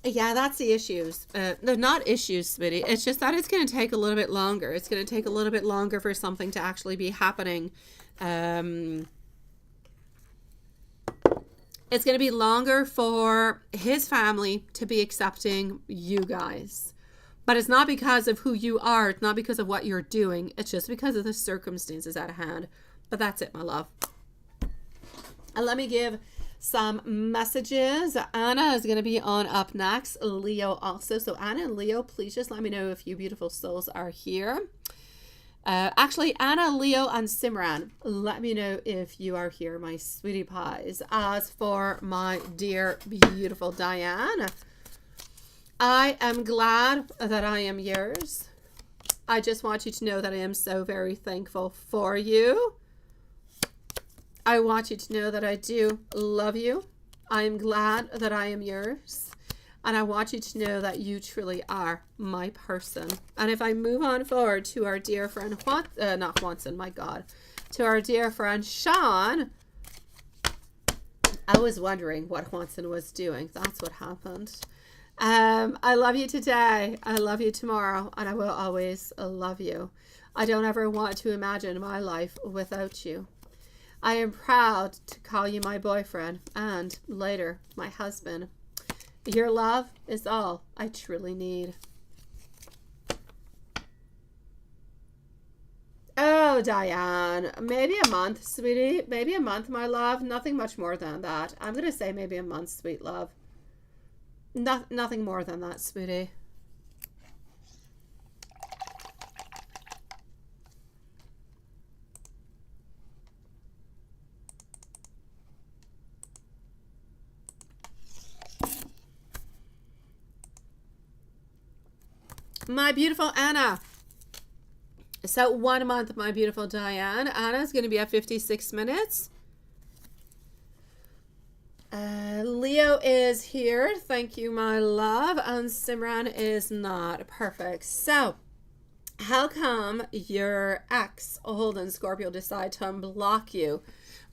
Yeah, that's the issues. They're not issues, sweetie. It's just that it's going to take a little bit longer. It's going to take a little bit longer for something to actually be happening. It's going to be longer for his family to be accepting you guys. But it's not because of who you are. It's not because of what you're doing. It's just because of the circumstances at hand. But that's it, my love. And let me give some messages. Anna is going to be on up next. Leo also. So Anna and Leo, please just let me know if you beautiful souls are here. Actually, Anna, Leo, and Simran, let me know if you are here, my sweetie pies. As for my dear, beautiful Diane, I am glad that I am yours. I just want you to know that I am so very thankful for you. I want you to know that I do love you. I am glad that I am yours. And I want you to know that you truly are my person. And if I move on forward to our dear friend, not Watson, my God, to our dear friend Sean, I was wondering what Watson was doing. That's what happened. I love you today. I love you tomorrow. And I will always love you. I don't ever want to imagine my life without you. I am proud to call you my boyfriend and later my husband. Your love is all I truly need. Oh, Diane, maybe a month, sweetie. Maybe a month, my love. Nothing much more than that. I'm going to say maybe a month, sweet love. Nothing more than that, sweetie. My beautiful Anna. So 1 month, my beautiful Diane. Anna's going to be at 56 minutes. Leo is here. Thank you, my love. And Simran is not. Perfect. So how come your ex, Holden Scorpio, decide to unblock you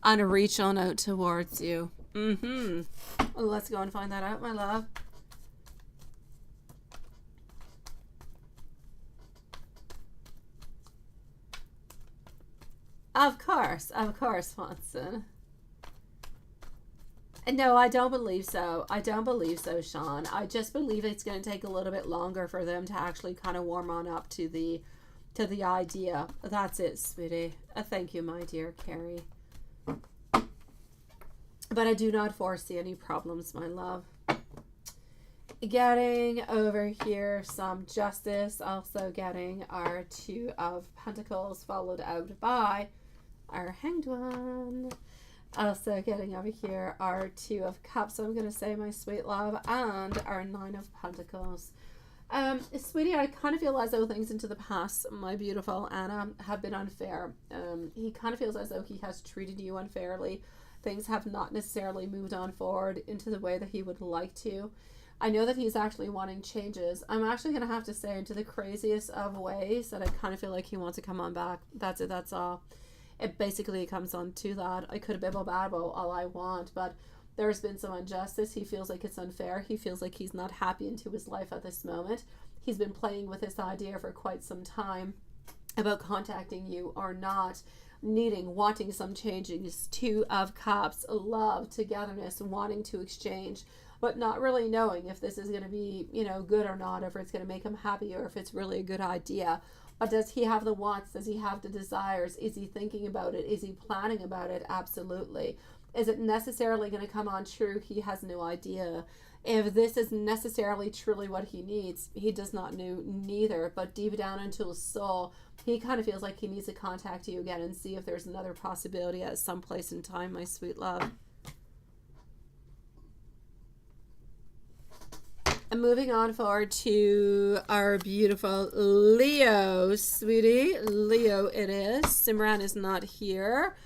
and reach on out towards you? Let's go and find that out, my love. Of course, Watson. No, I don't believe so. I don't believe so, Sean. I just believe it's going to take a little bit longer for them to actually kind of warm on up to the idea. That's it, sweetie. Thank you, my dear Carrie. But I do not foresee any problems, my love. Getting over here some justice. Also getting our Two of Pentacles followed out by our Hanged One. Also getting over here our Two of Cups. So I'm going to say, my sweet love, and our Nine of Pentacles. Sweetie, I kind of feel as though things into the past, my beautiful Anna, have been unfair. He kind of feels as though he has treated you unfairly. Things have not necessarily moved on forward into the way that he would like to. I know that he's actually wanting changes. I'm actually going to have to say, into the craziest of ways, that I kind of feel like he wants to come on back. That's it. That's all. It basically comes on to that. I could have bibble babble all I want, but there's been some injustice. He feels like it's unfair. He feels like he's not happy into his life at this moment. He's been playing with this idea for quite some time about contacting you or not, wanting some changes. Two of Cups, love, togetherness, wanting to exchange, but not really knowing if this is going to be, good or not, if it's going to make him happy or if it's really a good idea. But does he have the wants? Does he have the desires? Is he thinking about it? Is he planning about it? Absolutely. Is it necessarily going to come on true? He has no idea. If this is necessarily truly what he needs, he does not know neither. But deep down into his soul, he kind of feels like he needs to contact you again and see if there's another possibility at some place in time, my sweet love. And moving on forward to our beautiful Leo, sweetie. Leo it is. Simran is not here.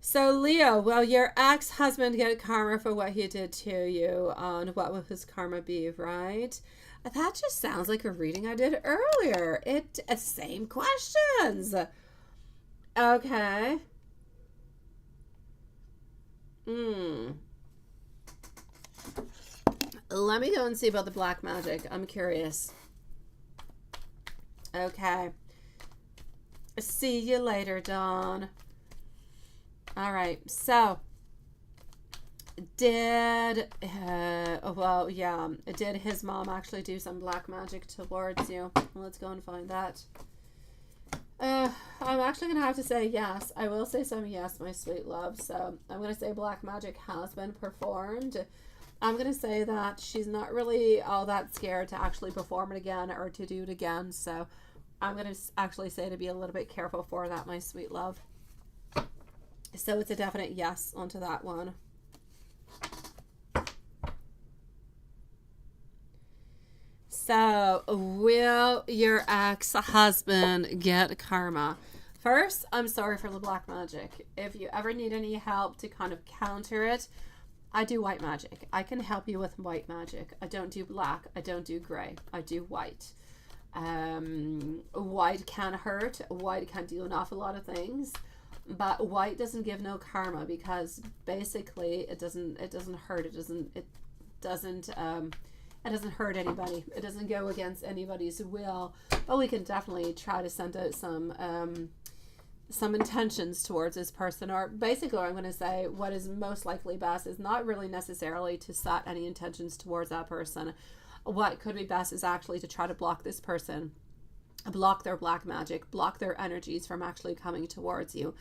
So Leo, will your ex-husband get karma for what he did to you? And what will his karma be, right? That just sounds like a reading I did earlier. Same questions. Okay. Let me go and see about the black magic. I'm curious. Okay. See you later, Dawn. All right. So, did his mom actually do some black magic towards you? Let's go and find that. I'm actually going to have to say yes. I will say some yes, my sweet love. So, I'm going to say black magic has been performed. I'm going to say that she's not really all that scared to actually perform it again or to do it again. So I'm going to actually say to be a little bit careful for that, my sweet love. So it's a definite yes onto that one. So, will your ex-husband get karma? First, I'm sorry for the black magic. If you ever need any help to kind of counter it, I do white magic. I can help you with white magic. I don't do black. I don't do gray. I do white. White can hurt. White can do an awful lot of things. But white doesn't give no karma, because basically it doesn't hurt. It doesn't hurt anybody. It doesn't go against anybody's will. But we can definitely try to send out some intentions towards this person. Or basically, I'm going to say what is most likely best is not really necessarily to set any intentions towards that person. What could be best is actually to try to block this person, block their black magic, block their energies from actually coming towards you.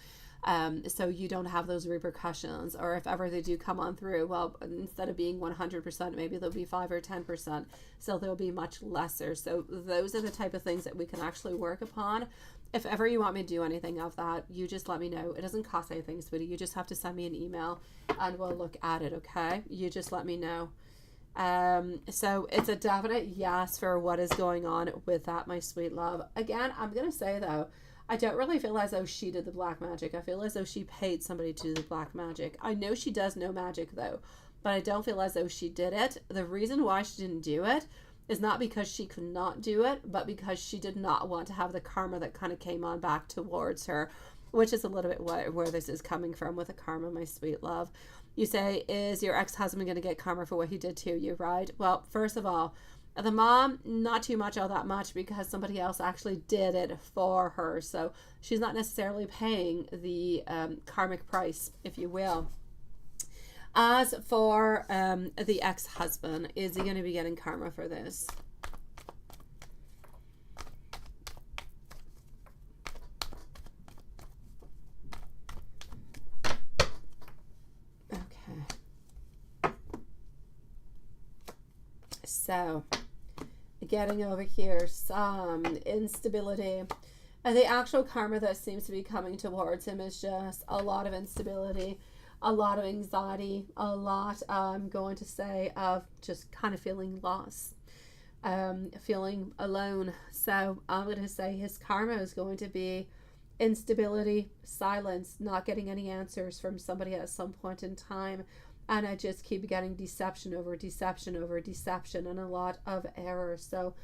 So you don't have those repercussions. Or if ever they do come on through, well, instead of being 100%, maybe they'll be 5 or 10%. So they'll be much lesser. So those are the type of things that we can actually work upon. If ever you want me to do anything of that, you just let me know. It doesn't cost anything, sweetie. You just have to send me an email and we'll look at it, okay? You just let me know. So it's a definite yes for what is going on with that, my sweet love. Again, I'm going to say, though, I don't really feel as though she did the black magic. I feel as though she paid somebody to do the black magic. I know she does know magic, though, but I don't feel as though she did it. The reason why she didn't do it is not because she could not do it, but because she did not want to have the karma that kind of came on back towards her, which is a little bit where this is coming from with the karma, my sweet love. You say, is your ex-husband going to get karma for what he did to you, right? Well, first of all, the mom, not too much, all that much, because somebody else actually did it for her. So she's not necessarily paying the karmic price, if you will. As for the ex-husband, is he going to be getting karma for this? Okay. So, getting over here, some instability. And the actual karma that seems to be coming towards him is just a lot of instability, a lot of anxiety, a lot, I'm going to say, of just kind of feeling lost, feeling alone. So I'm going to say his karma is going to be instability, silence, not getting any answers from somebody at some point in time. And I just keep getting deception over deception over deception and a lot of error. So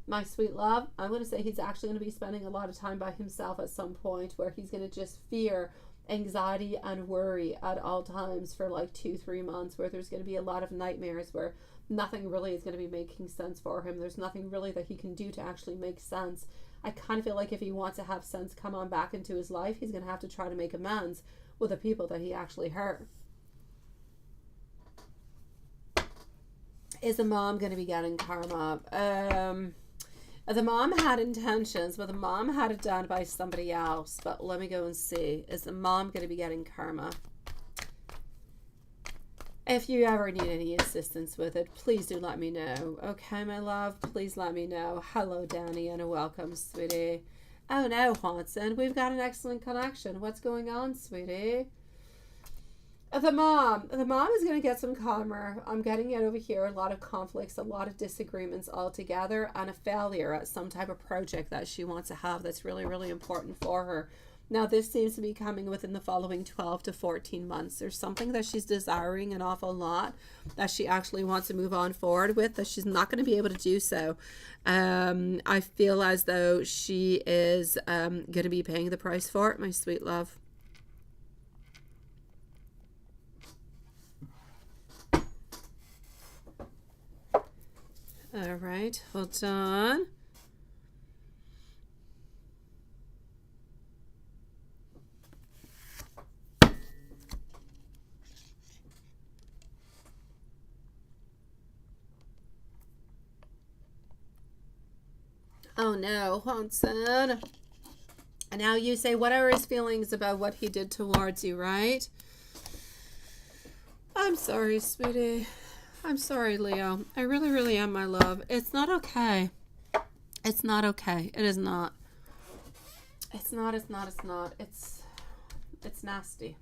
my sweet love, I'm going to say he's actually going to be spending a lot of time by himself at some point, where he's going to just fear, anxiety, and worry at all times for like 2-3 months, where there's going to be a lot of nightmares, where nothing really is going to be making sense for him. There's nothing really that he can do to actually make sense. I kind of feel like if he wants to have sense come on back into his life, he's going to have to try to make amends with the people that he actually hurt. Is the mom going to be getting karma? The mom had intentions, but the mom had it done by somebody else. But let me go and see. Is the mom going to be getting karma? If you ever need any assistance with it, please do let me know. Okay, my love? Please let me know. Hello, Danny, and welcome, sweetie. Oh, no, Watson. We've got an excellent connection. What's going on, sweetie? The mom is going to get some karma. I'm getting it over here. A lot of conflicts, a lot of disagreements altogether, and a failure at some type of project that she wants to have that's really, really important for her. Now, this seems to be coming within the following 12 to 14 months. There's something that she's desiring an awful lot that she actually wants to move on forward with, that she's not going to be able to do so. I feel as though she is going to be paying the price for it, my sweet love. All right, hold on. Oh no, Watson. And now you say, what are his feelings about what he did towards you, right? I'm sorry, sweetie. I'm sorry, Leo. I really, really am, my love. It's not okay. It's not okay. It is not. It's not. It's nasty.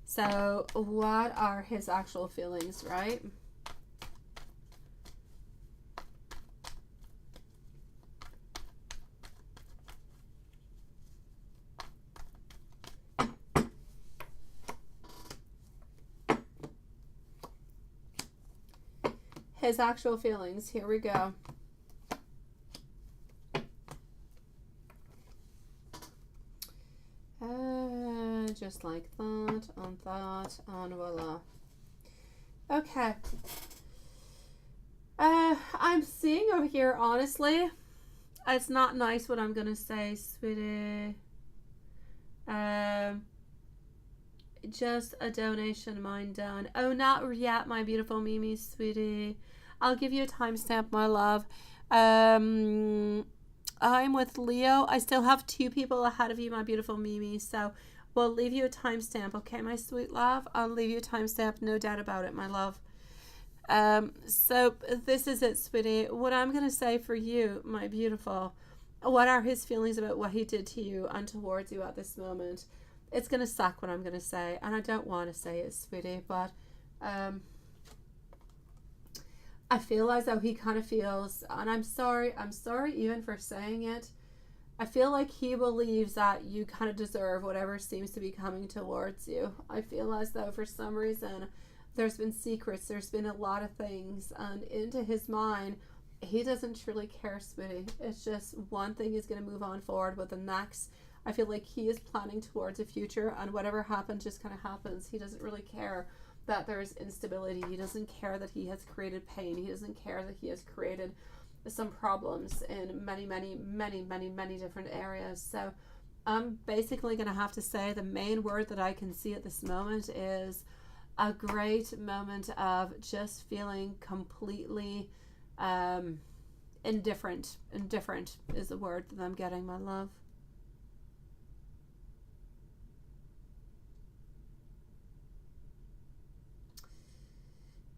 So, what are his actual feelings, right? his actual feelings. Here we go. Just like that, and voila. Okay. I'm seeing over here, honestly, it's not nice what I'm gonna say, sweetie. Just a donation, mine done. Oh, not yet, my beautiful Mimi, sweetie. I'll give you a timestamp, my love. I'm with Leo. I still have 2 people ahead of you, my beautiful Mimi. So we'll leave you a timestamp, okay, my sweet love? I'll leave you a timestamp, no doubt about it, my love. So this is it, sweetie. What I'm going to say for you, my beautiful, what are his feelings about what he did to you and towards you at this moment? It's going to suck what I'm going to say, and I don't want to say it, sweetie, but I feel as though he kind of feels, and I'm sorry even for saying it, I feel like he believes that you kind of deserve whatever seems to be coming towards you. I feel as though for some reason there's been secrets, there's been a lot of things, and into his mind, he doesn't truly care, sweetie. It's just one thing is going to move on forward with the next. I feel like he is planning towards a future, and whatever happens just kind of happens. He doesn't really care that there's instability. He doesn't care that he has created pain. He doesn't care that he has created some problems in many different areas. So I'm basically going to have to say the main word that I can see at this moment is a great moment of just feeling completely indifferent. Indifferent is the word that I'm getting, my love.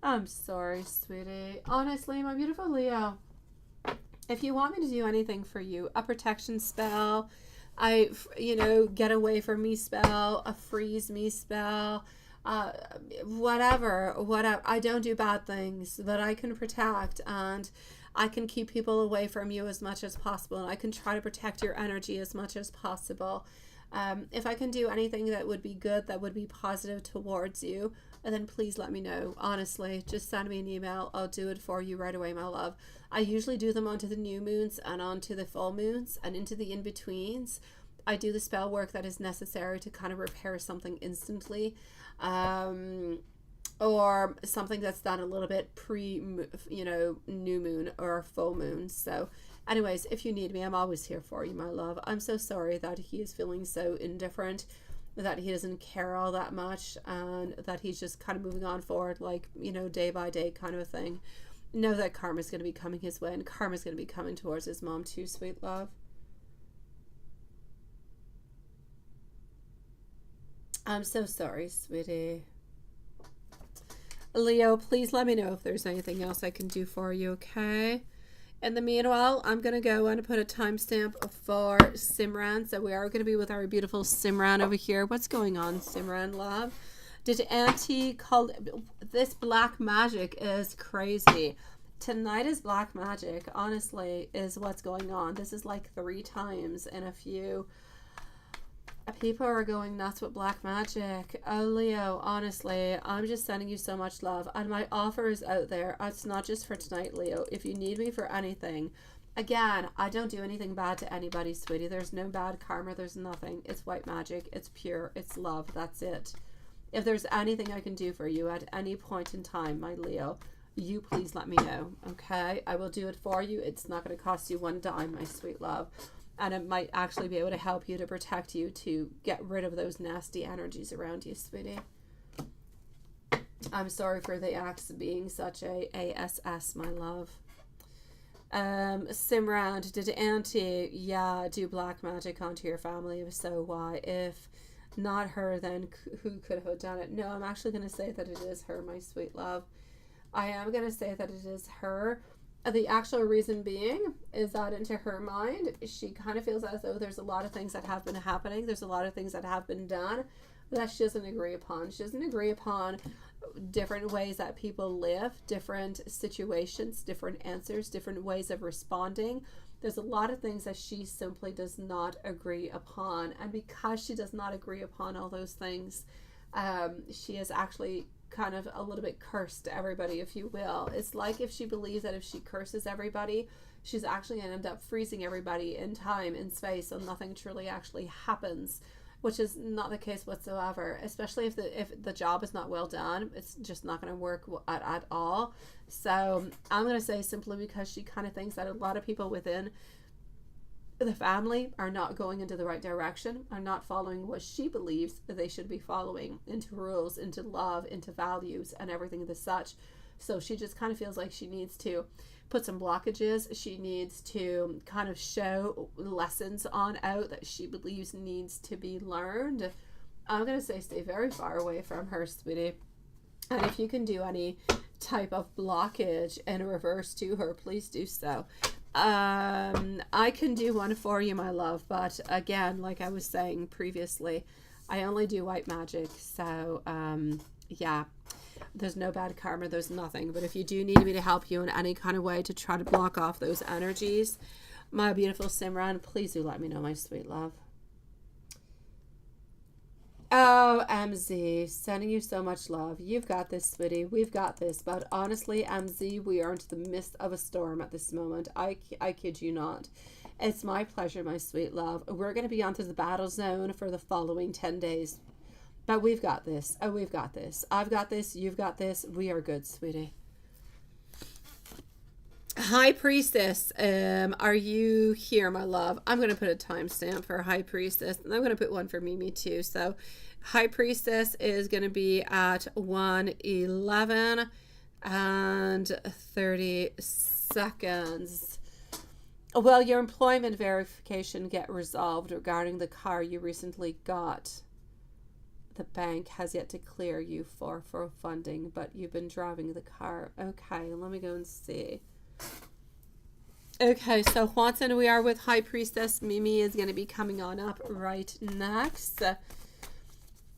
I'm sorry, sweetie. Honestly, my beautiful Leo, if you want me to do anything for you, a protection spell, get away from me spell, a freeze me spell, whatever, I don't do bad things, but I can protect, and I can keep people away from you as much as possible, and I can try to protect your energy as much as possible. If I can do anything that would be good, that would be positive towards you, and then please let me know. Honestly, just send me an email. I'll do it for you right away, my love. I usually do them onto the new moons and onto the full moons and into the in-betweens. I do the spell work that is necessary to kind of repair something instantly, or something that's done a little bit new moon or full moon. So anyways, if you need me, I'm always here for you, my love. I'm so sorry that he is feeling so indifferent, that he doesn't care all that much, and that he's just kind of moving on forward, like, day by day kind of a thing. Know that karma's going to be coming his way, and karma's going to be coming towards his mom too, sweet love. I'm so sorry, sweetie. Leo, please let me know if there's anything else I can do for you, okay? In the meanwhile, I'm going to go and put a timestamp for Simran. So we are going to be with our beautiful Simran over here. What's going on, Simran, love? Did Auntie call... This black magic is crazy. Tonight is black magic, honestly, is what's going on. This is like 3 times in a few... People are going nuts with black magic. Oh, Leo, honestly, I'm just sending you so much love. And my offer is out there. It's not just for tonight, Leo. If you need me for anything, again, I don't do anything bad to anybody, sweetie. There's no bad karma. There's nothing. It's white magic. It's pure. It's love. That's it. If there's anything I can do for you at any point in time, my Leo, you please let me know, okay? I will do it for you. It's not going to cost you 1 dime, my sweet love. And it might actually be able to help you, to protect you, to get rid of those nasty energies around you, sweetie. I'm sorry for the acts being such a ASS, my love. Simran, did Auntie, do black magic onto your family? If so, why? If not her, then who could have done it? No, I'm actually going to say that it is her, my sweet love. I am going to say that it is her. The actual reason being is that into her mind, she kind of feels as though there's a lot of things that have been happening. There's a lot of things that have been done that she doesn't agree upon. She doesn't agree upon different ways that people live, different situations, different answers, different ways of responding. There's a lot of things that she simply does not agree upon. And because she does not agree upon all those things, she is actually kind of a little bit cursed everybody, if you will. It's like if she believes that if she curses everybody, she's actually going to end up freezing everybody in time and space, so nothing truly actually happens, which is not the case whatsoever. Especially if the job is not well done, it's just not going to work at all. So I'm going to say, simply because she kind of thinks that a lot of people within the family are not going into the right direction, are not following what she believes that they should be following, into rules, into love, into values, and everything as such. So she just kind of feels like she needs to put some blockages. She needs to kind of show lessons on out that she believes needs to be learned. I'm going to say stay very far away from her, sweetie. And if you can do any type of blockage in reverse to her, please do so. I can do one for you, my love, but again, like I was saying previously, I only do white magic, so yeah, there's no bad karma, there's nothing. But if you do need me to help you in any kind of way to try to block off those energies, my beautiful Simran, please do let me know, my sweet love. Oh, MZ, sending you so much love. You've got this, sweetie. We've got this. But honestly, MZ, we are into the midst of a storm at this moment. I kid you not. It's my pleasure, my sweet love. We're going to be onto the battle zone for the following 10 days. But we've got this. Oh, we've got this. I've got this. You've got this. We are good, sweetie. High Priestess, are you here, my love? I'm going to put a timestamp for High Priestess, and I'm going to put one for Mimi too. So High Priestess is going to be at 1:11 and 30 seconds. Well, your employment verification get resolved regarding the car you recently got. The bank has yet to clear you for funding, but you've been driving the car. Okay, let me go and see. Okay, so Juanson, we are with High Priestess. Mimi is going to be coming on up right next.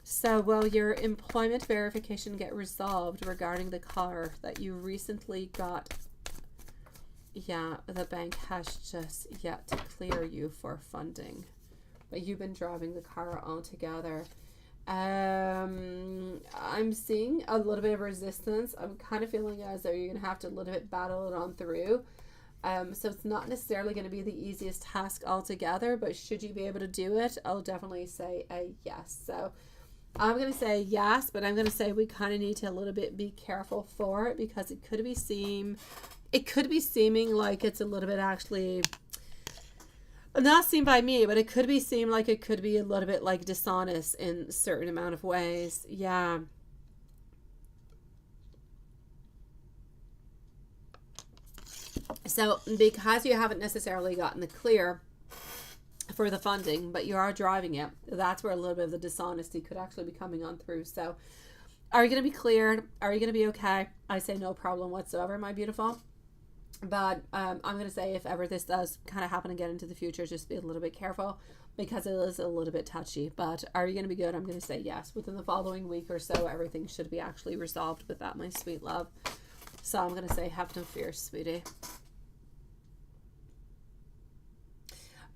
So, will your employment verification get resolved regarding the car that you recently got? Yeah, the bank has just yet to clear you for funding, but you've been driving the car altogether. I'm seeing a little bit of resistance. I'm kind of feeling as though you're going to have to a little bit battle it on through. So it's not necessarily going to be the easiest task altogether, but should you be able to do it, I'll definitely say a yes. So I'm going to say yes, but I'm going to say we kind of need to a little bit be careful for it, because it could be seeming like it's a little bit actually not seen by me, but it could be seem like it could be a little bit like dishonest in a certain amount of ways. Yeah. So because you haven't necessarily gotten the clear for the funding, but you are driving it, that's where a little bit of the dishonesty could actually be coming on through. So are you going to be cleared? Are you going to be okay? I say no problem whatsoever, my beautiful. But I'm going to say if ever this does kind of happen again into the future, just be a little bit careful, because it is a little bit touchy. But are you going to be good? I'm going to say yes. Within the following week or so, everything should be actually resolved with that, my sweet love. So I'm going to say have no fear, sweetie.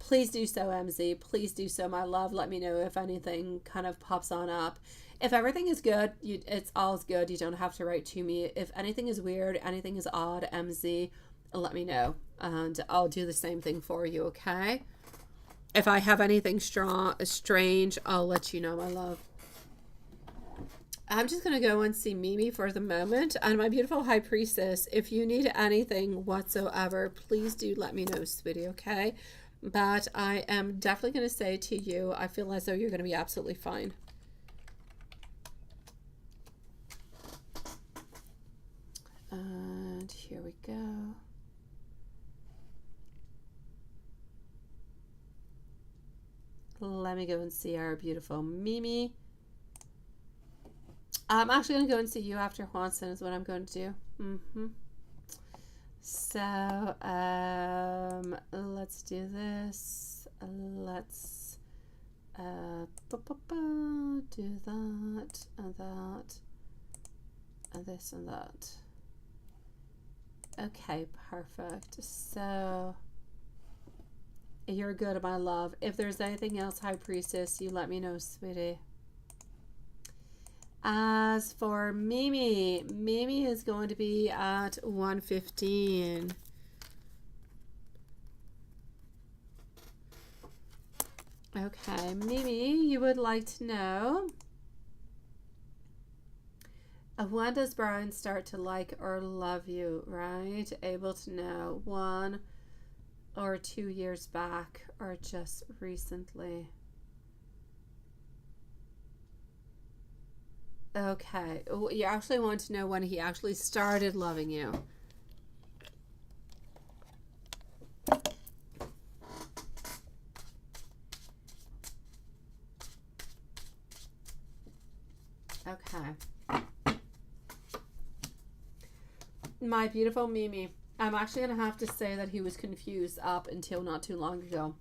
Please do so, MZ. Please do so, my love. Let me know if anything kind of pops on up. If everything is good, it's all good. You don't have to write to me. If anything is weird, anything is odd, MZ, let me know, and I'll do the same thing for you, okay? If I have anything strange, I'll let you know, my love. I'm just going to go and see Mimi for the moment. And my beautiful High Priestess, if you need anything whatsoever, please do let me know, sweetie, okay? But I am definitely going to say to you, I feel as though you're going to be absolutely fine. And here we go. Let me go and see our beautiful Mimi. I'm actually going to go and see you after Juanson is what I'm going to do. So, let's do this. Let's do that, and that, and this, and that. Okay, perfect. So you're good, my love. If there's anything else, High Priestess, you let me know, sweetie. As for Mimi, Mimi is going to be at 115. Okay, Mimi, you would like to know, when does Brian start to like or love you, right? Able to know 1 or 2 years back or just recently. Okay, you actually want to know when he actually started loving you. Okay. My beautiful Mimi, I'm actually going to have to say that he was confused up until not too long ago.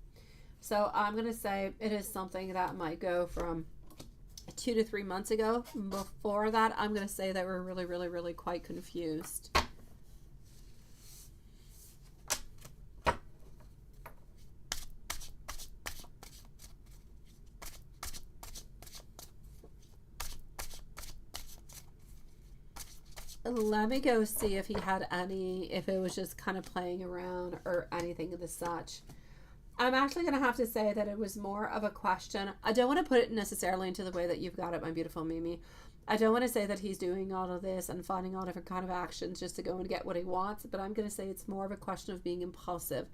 So I'm going to say it is something that might go from 2 to 3 months ago. Before that, I'm going to say that we're really, really, really quite confused. Let me go see if he had any, if it was just kind of playing around or anything of the such. I'm actually going to have to say that it was more of a question. I don't want to put it necessarily into the way that you've got it, my beautiful Mimi. I don't want to say that he's doing all of this and finding all different kind of actions just to go and get what he wants, but I'm going to say it's more of a question of being impulsive.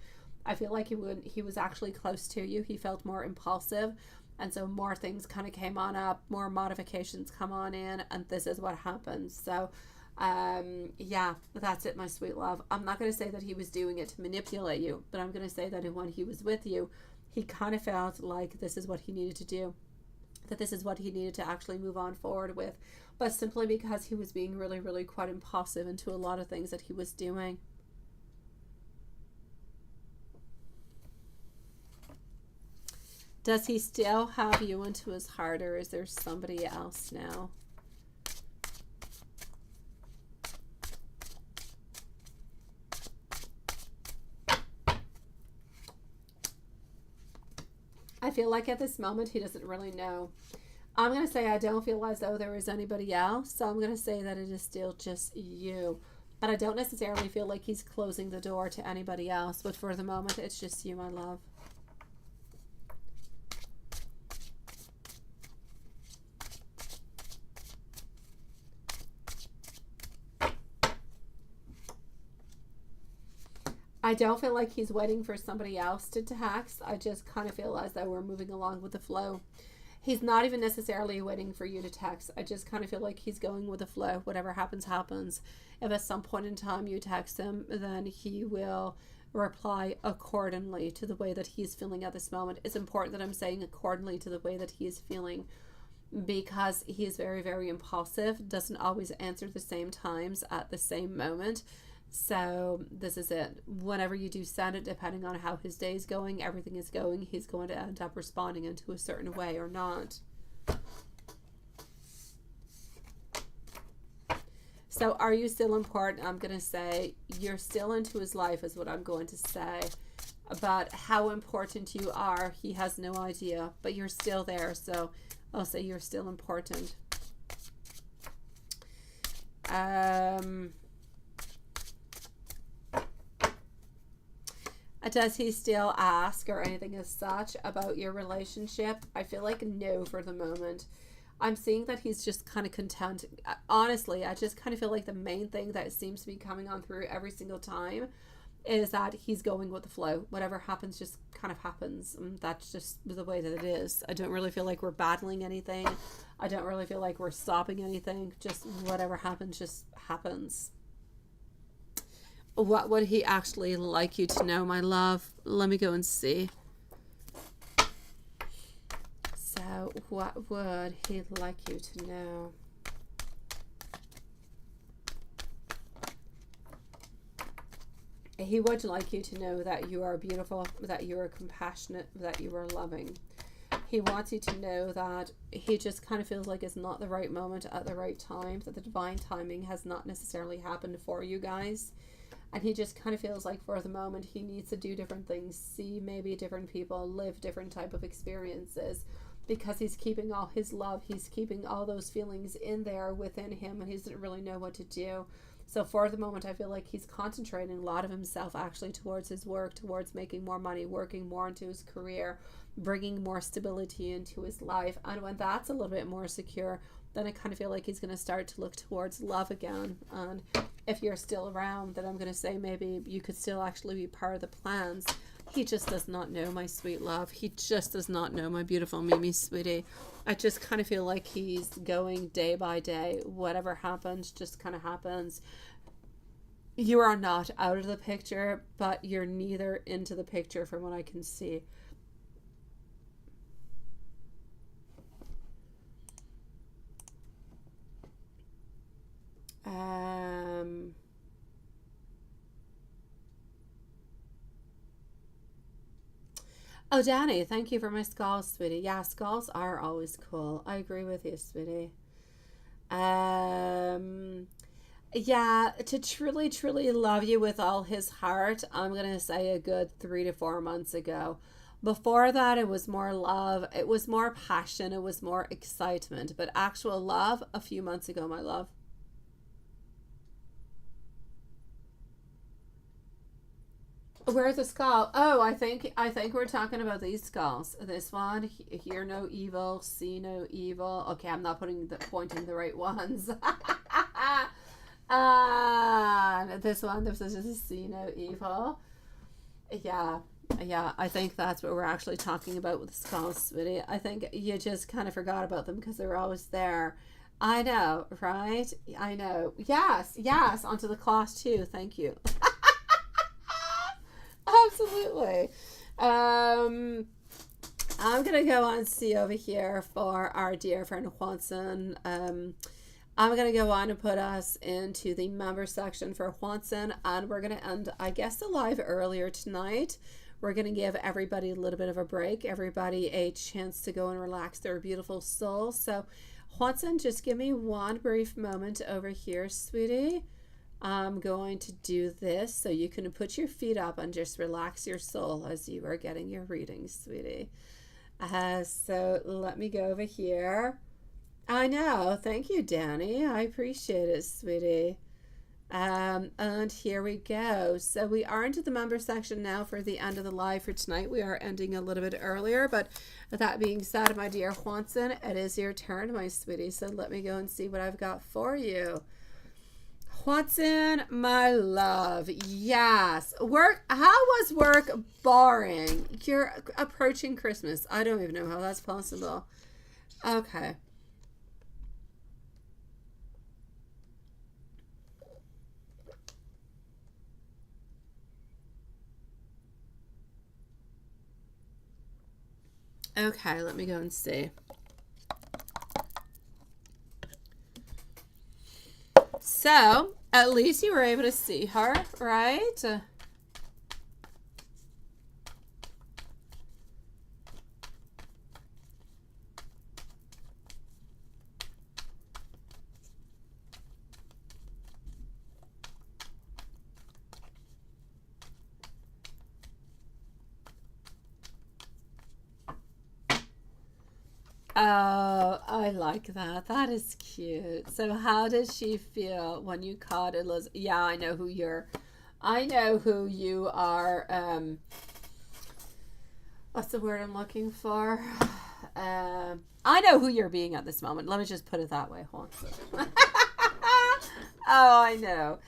I feel like he was actually close to you. He felt more impulsive, and so more things kind of came on up, more modifications come on in, and this is what happens. So yeah, that's it, my sweet love. I'm not going to say that he was doing it to manipulate you, but I'm going to say that when he was with you, he kind of felt like this is what he needed to do, that this is what he needed to actually move on forward with, but simply because he was being really, really quite impulsive into a lot of things that he was doing. Does he still have you into his heart, or is there somebody else now? I feel like at this moment he doesn't really know. I'm going to say I don't feel as though there is anybody else, so I'm going to say that it is still just you. But I don't necessarily feel like he's closing the door to anybody else, but for the moment it's just you, my love. I don't feel like he's waiting for somebody else to text. I just kind of feel as though we're moving along with the flow. He's not even necessarily waiting for you to text. I just kind of feel like he's going with the flow. Whatever happens, happens. If at some point in time you text him, then he will reply accordingly to the way that he's feeling at this moment. It's important that I'm saying accordingly to the way that he is feeling, because he is very, very impulsive, doesn't always answer the same times at the same moment. So this is it. Whenever you do send it, depending on how his day is going, everything is going, he's going to end up responding into a certain way or not. So are you still important? I'm going to say you're still into his life is what I'm going to say. But how important you are, he has no idea. But you're still there, so I'll say you're still important. Does he still ask or anything as such about your relationship? I feel like no for the moment. I'm seeing that he's just kind of content. Honestly, I just kind of feel like the main thing that seems to be coming on through every single time is that he's going with the flow. Whatever happens just kind of happens. And that's just the way that it is. I don't really feel like we're battling anything. I don't really feel like we're stopping anything. Just whatever happens just happens. What would he actually like you to know, my love? Let me go and see. So, what would he like you to know? He would like you to know that you are beautiful, that you are compassionate, that you are loving. He wants you to know that he just kind of feels like it's not the right moment at the right time, that the divine timing has not necessarily happened for you guys. And he just kind of feels like for the moment he needs to do different things, see maybe different people, live different type of experiences. because he's keeping all his love, he's keeping all those feelings in there within him, and he doesn't really know what to do. So for the moment, I feel like he's concentrating a lot of himself actually towards his work, towards making more money, working more into his career, bringing more stability into his life. And when that's a little bit more secure, then I kind of feel like he's going to start to look towards love again. And if you're still around, then I'm going to say maybe you could still actually be part of the plans. He just does not know, my sweet love. He just does not know, my beautiful Mimi sweetie. I just kind of feel like he's going day by day. Whatever happens just kind of happens. You are not out of the picture, but you're neither into the picture from what I can see. Oh, Danny, thank you for my skulls, sweetie. Yeah, skulls are always cool. I agree with you, sweetie. Yeah, to truly, truly love you with all his heart, I'm going to say a good 3 to 4 months ago. Before that, it was more love. It was more passion. It was more excitement. But actual love, a few months ago, my love. Where's the skull? Oh, I think we're talking about these skulls. This one, hear no evil, see no evil. Okay, I'm not pointing the right ones. This one, this is just see no evil. Yeah, I think that's what we're actually talking about with the skulls, sweetie. I think you just kind of forgot about them because they were always there. I know, right? I know. Yes, onto the class too. Thank you. Absolutely. I'm gonna go on see over here for our dear friend Juanson. I'm gonna go on and put us into the member section for Juanson, and we're gonna end, I guess, the live earlier tonight. We're gonna give everybody a little bit of a break, everybody a chance to go and relax their beautiful souls. So Juanson, just give me one brief moment over here, sweetie. I'm going to do this so you can put your feet up and just relax your soul as you are getting your reading, sweetie. So let me go over here. I know. Thank you, Danny. I appreciate it, sweetie. And here we go. So we are into the member section now for the end of the live for tonight. We are ending a little bit earlier, but that being said, my dear Juanson, it is your turn, my sweetie. So let me go and see what I've got for you. Juanson, my love, yes. Work, how was work boring? You're approaching Christmas. I don't even know how that's possible. Okay. Okay, let me go and see. So, at least you were able to see her, right? Oh, I like that. That is cute. So how did she feel when you caught Elizabeth? Yeah, I know who you are. What's the word I'm looking for? I know who you're being at this moment. Let me just put it that way. Hold on. Oh, I know.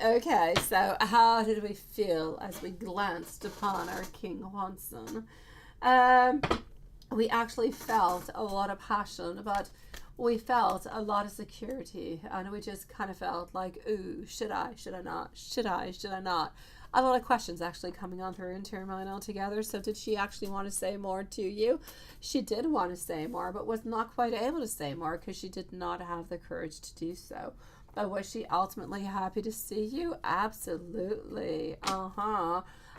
Okay, so how did we feel as we glanced upon our King Juanson? We actually felt a lot of passion, but we felt a lot of security, and we just kind of felt like, ooh, should I not? Should I not? A lot of questions actually coming on through into her mind altogether. So did she actually want to say more to you? She did want to say more, but was not quite able to say more because she did not have the courage to do so. But was she ultimately happy to see you? Absolutely.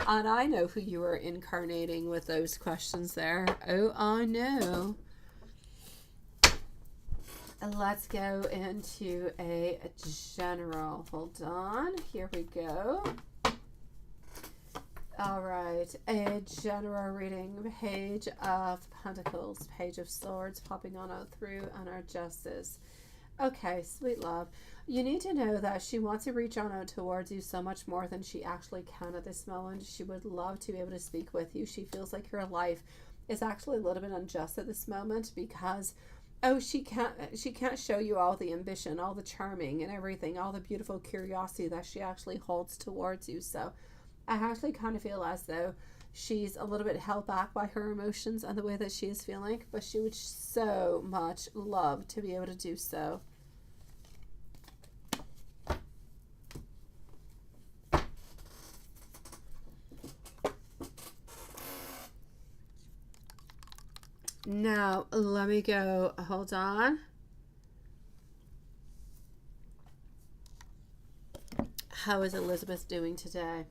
And I know who you were incarnating with those questions there. Oh, I know. Let's go into a general. Hold on. Here we go. All right, a general reading, Page of Pentacles, Page of Swords popping on out through, and our Justice. Okay, sweet love. You need to know that she wants to reach on out towards you so much more than she actually can at this moment. She would love to be able to speak with you. She feels like her life is actually a little bit unjust at this moment because she can't show you all the ambition, all the charming and everything, all the beautiful curiosity that she actually holds towards you. So I actually kind of feel as though she's a little bit held back by her emotions and the way that she is feeling, but she would so much love to be able to do so. Now, let me go. Hold on. How is Elizabeth doing today?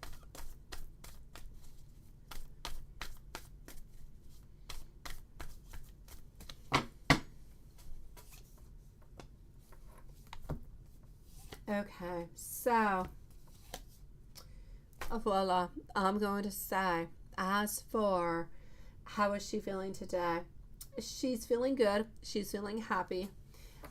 Okay, so voila, I'm going to say, as for how is she feeling today? She's feeling good. She's feeling happy.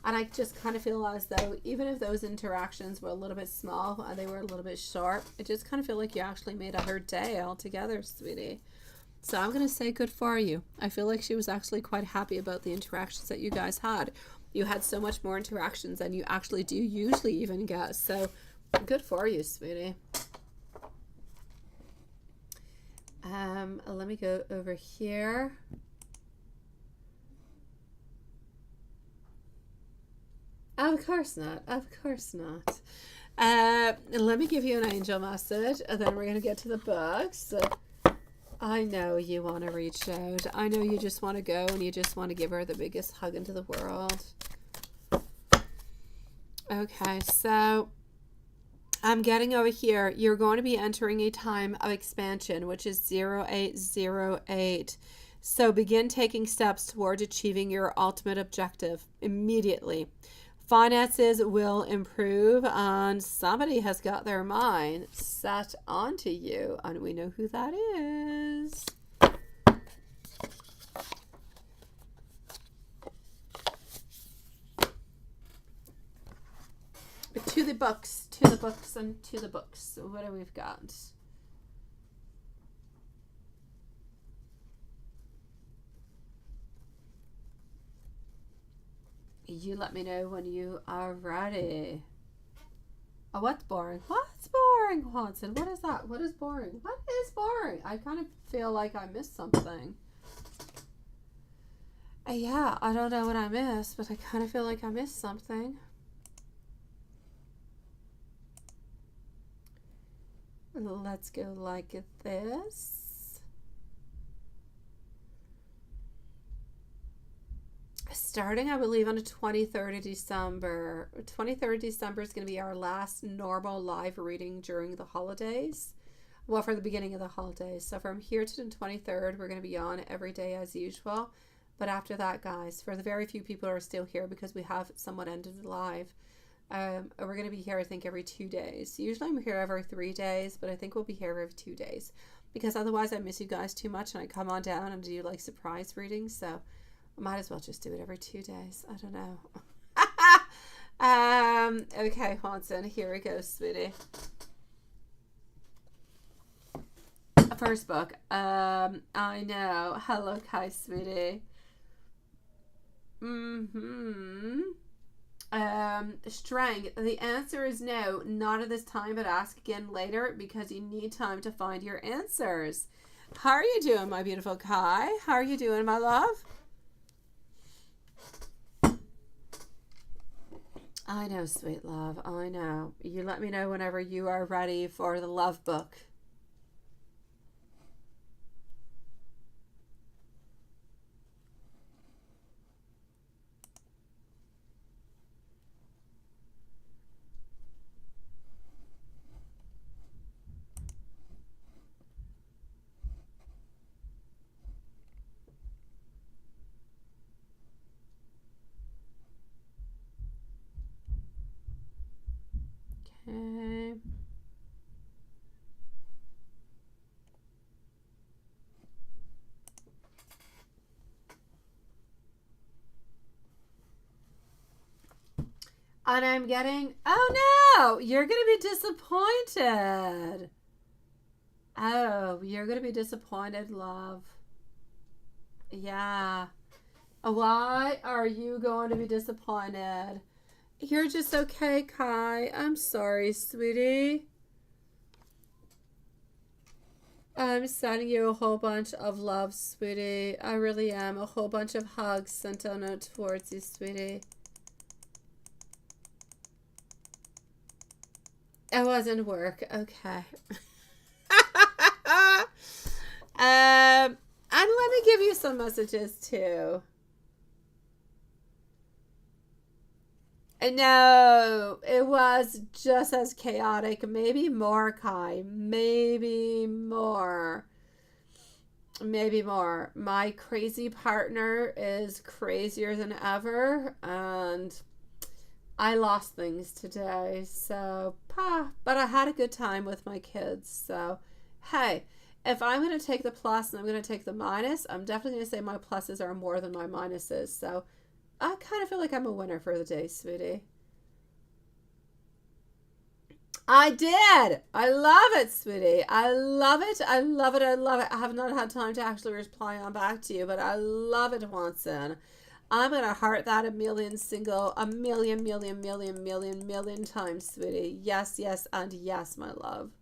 And I just kind of feel as though even if those interactions were a little bit small and they were a little bit short, I just kind of feel like you actually made her day altogether, sweetie. So I'm going to say good for you. I feel like she was actually quite happy about the interactions that you guys had. You had so much more interactions than you actually do usually even get. So good for you, sweetie. Let me go over here. Of course not. Of course not. Let me give you an angel message, and then we're going to get to the books. I know you want to reach out. I know you just want to go and you just want to give her the biggest hug into the world. Okay, so I'm getting over here. You're going to be entering a time of expansion, which is 0808. So begin taking steps towards achieving your ultimate objective immediately. Finances will improve and somebody has got their mind set onto you, and we know who that is. To the books, to the books, and to the books. So what do we've got? You let me know when you are ready. Oh, what's boring? What's boring, Watson? What is that? What is boring? What is boring? I kind of feel like I missed something. Yeah, I don't know what I missed, but I kind of feel like I missed something. Let's go like this. Starting, I believe, on the 23rd of December. 23rd of December is going to be our last normal live reading during the holidays. Well, for the beginning of the holidays. So from here to the 23rd, we're going to be on every day as usual. But after that, guys, for the very few people who are still here, because we have somewhat ended live, we're going to be here, I think, every 2 days. Usually I'm here every 3 days, but I think we'll be here every 2 days. Because otherwise I miss you guys too much and I come on down and do like surprise readings. So I might as well just do it every 2 days. I don't know. Okay, Watson, here we go, sweetie. First book. I know. Hello, Kai, sweetie. Strength. The answer is no, not at this time, but ask again later because you need time to find your answers. How are you doing, my beautiful Kai? How are you doing, my love? I know, sweet love. I know. You let me know whenever you are ready for the love book. Okay. And I'm getting, oh no, you're going to be disappointed. Oh, you're going to be disappointed, love. Yeah. Why are you going to be disappointed? You're just okay, Kai. I'm sorry, sweetie. I'm sending you a whole bunch of love, sweetie. I really am. A whole bunch of hugs sent on out towards you, sweetie. It wasn't work. Okay. And let me give you some messages too. No, it was just as chaotic. Maybe more, Kai. Maybe more. Maybe more. My crazy partner is crazier than ever, and I lost things today. So, but I had a good time with my kids. So, hey, if I'm going to take the plus and I'm going to take the minus, I'm definitely going to say my pluses are more than my minuses. So, I kind of feel like I'm a winner for the day, sweetie. I did. I love it, sweetie. I love it. I love it. I love it. I have not had time to actually reply on back to you, but I love it, Watson. I'm going to heart that a million times, sweetie. Yes, yes, and yes, my love.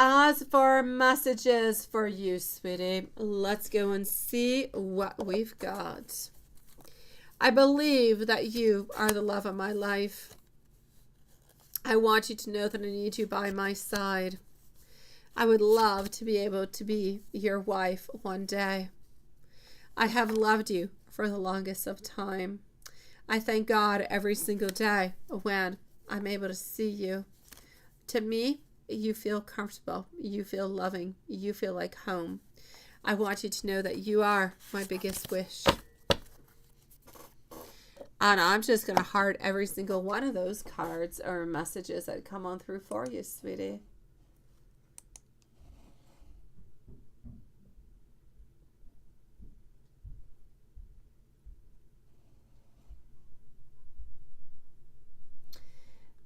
As for messages for you, sweetie, let's go and see what we've got. I believe that you are the love of my life. I want you to know that I need you by my side. I would love to be able to be your wife one day. I have loved you for the longest of time. I thank God every single day when I'm able to see you. To me, you feel comfortable. You feel loving. You feel like home. I want you to know that you are my biggest wish. And I'm just going to heart every single one of those cards or messages that come on through for you, sweetie.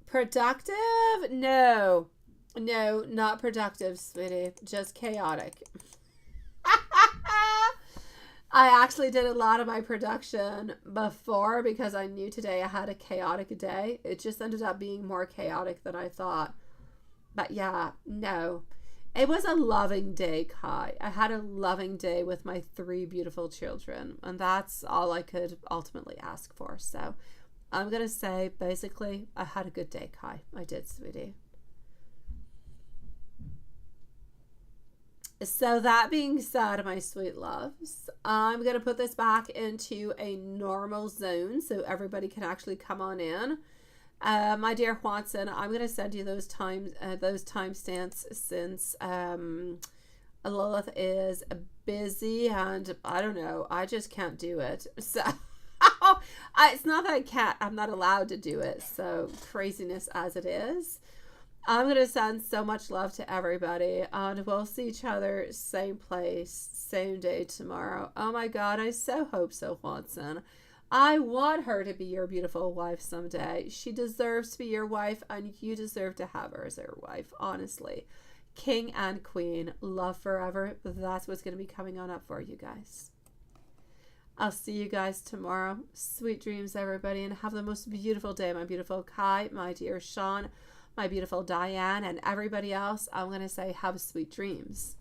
Productive? No. No, not productive, sweetie. Just chaotic. I actually did a lot of my production before because I knew today I had a chaotic day. It just ended up being more chaotic than I thought. But yeah, no. It was a loving day, Kai. I had a loving day with my 3 beautiful children. And that's all I could ultimately ask for. So I'm going to say, basically, I had a good day, Kai. I did, sweetie. So that being said, my sweet loves, I'm going to put this back into a normal zone so everybody can actually come on in. My dear Watson, I'm going to send you those timestamps since Lilith is busy and I don't know, I just can't do it. So it's not that I can't, I'm not allowed to do it. So craziness as it is. I'm going to send so much love to everybody, and we'll see each other same place, same day tomorrow. Oh my God, I so hope so, Watson. I want her to be your beautiful wife someday. She deserves to be your wife, and you deserve to have her as your wife, honestly. King and queen, love forever. That's what's going to be coming on up for you guys. I'll see you guys tomorrow. Sweet dreams, everybody, and have the most beautiful day. My beautiful Kai, my dear Sean, my beautiful Diane, and everybody else, I'm going to say have sweet dreams.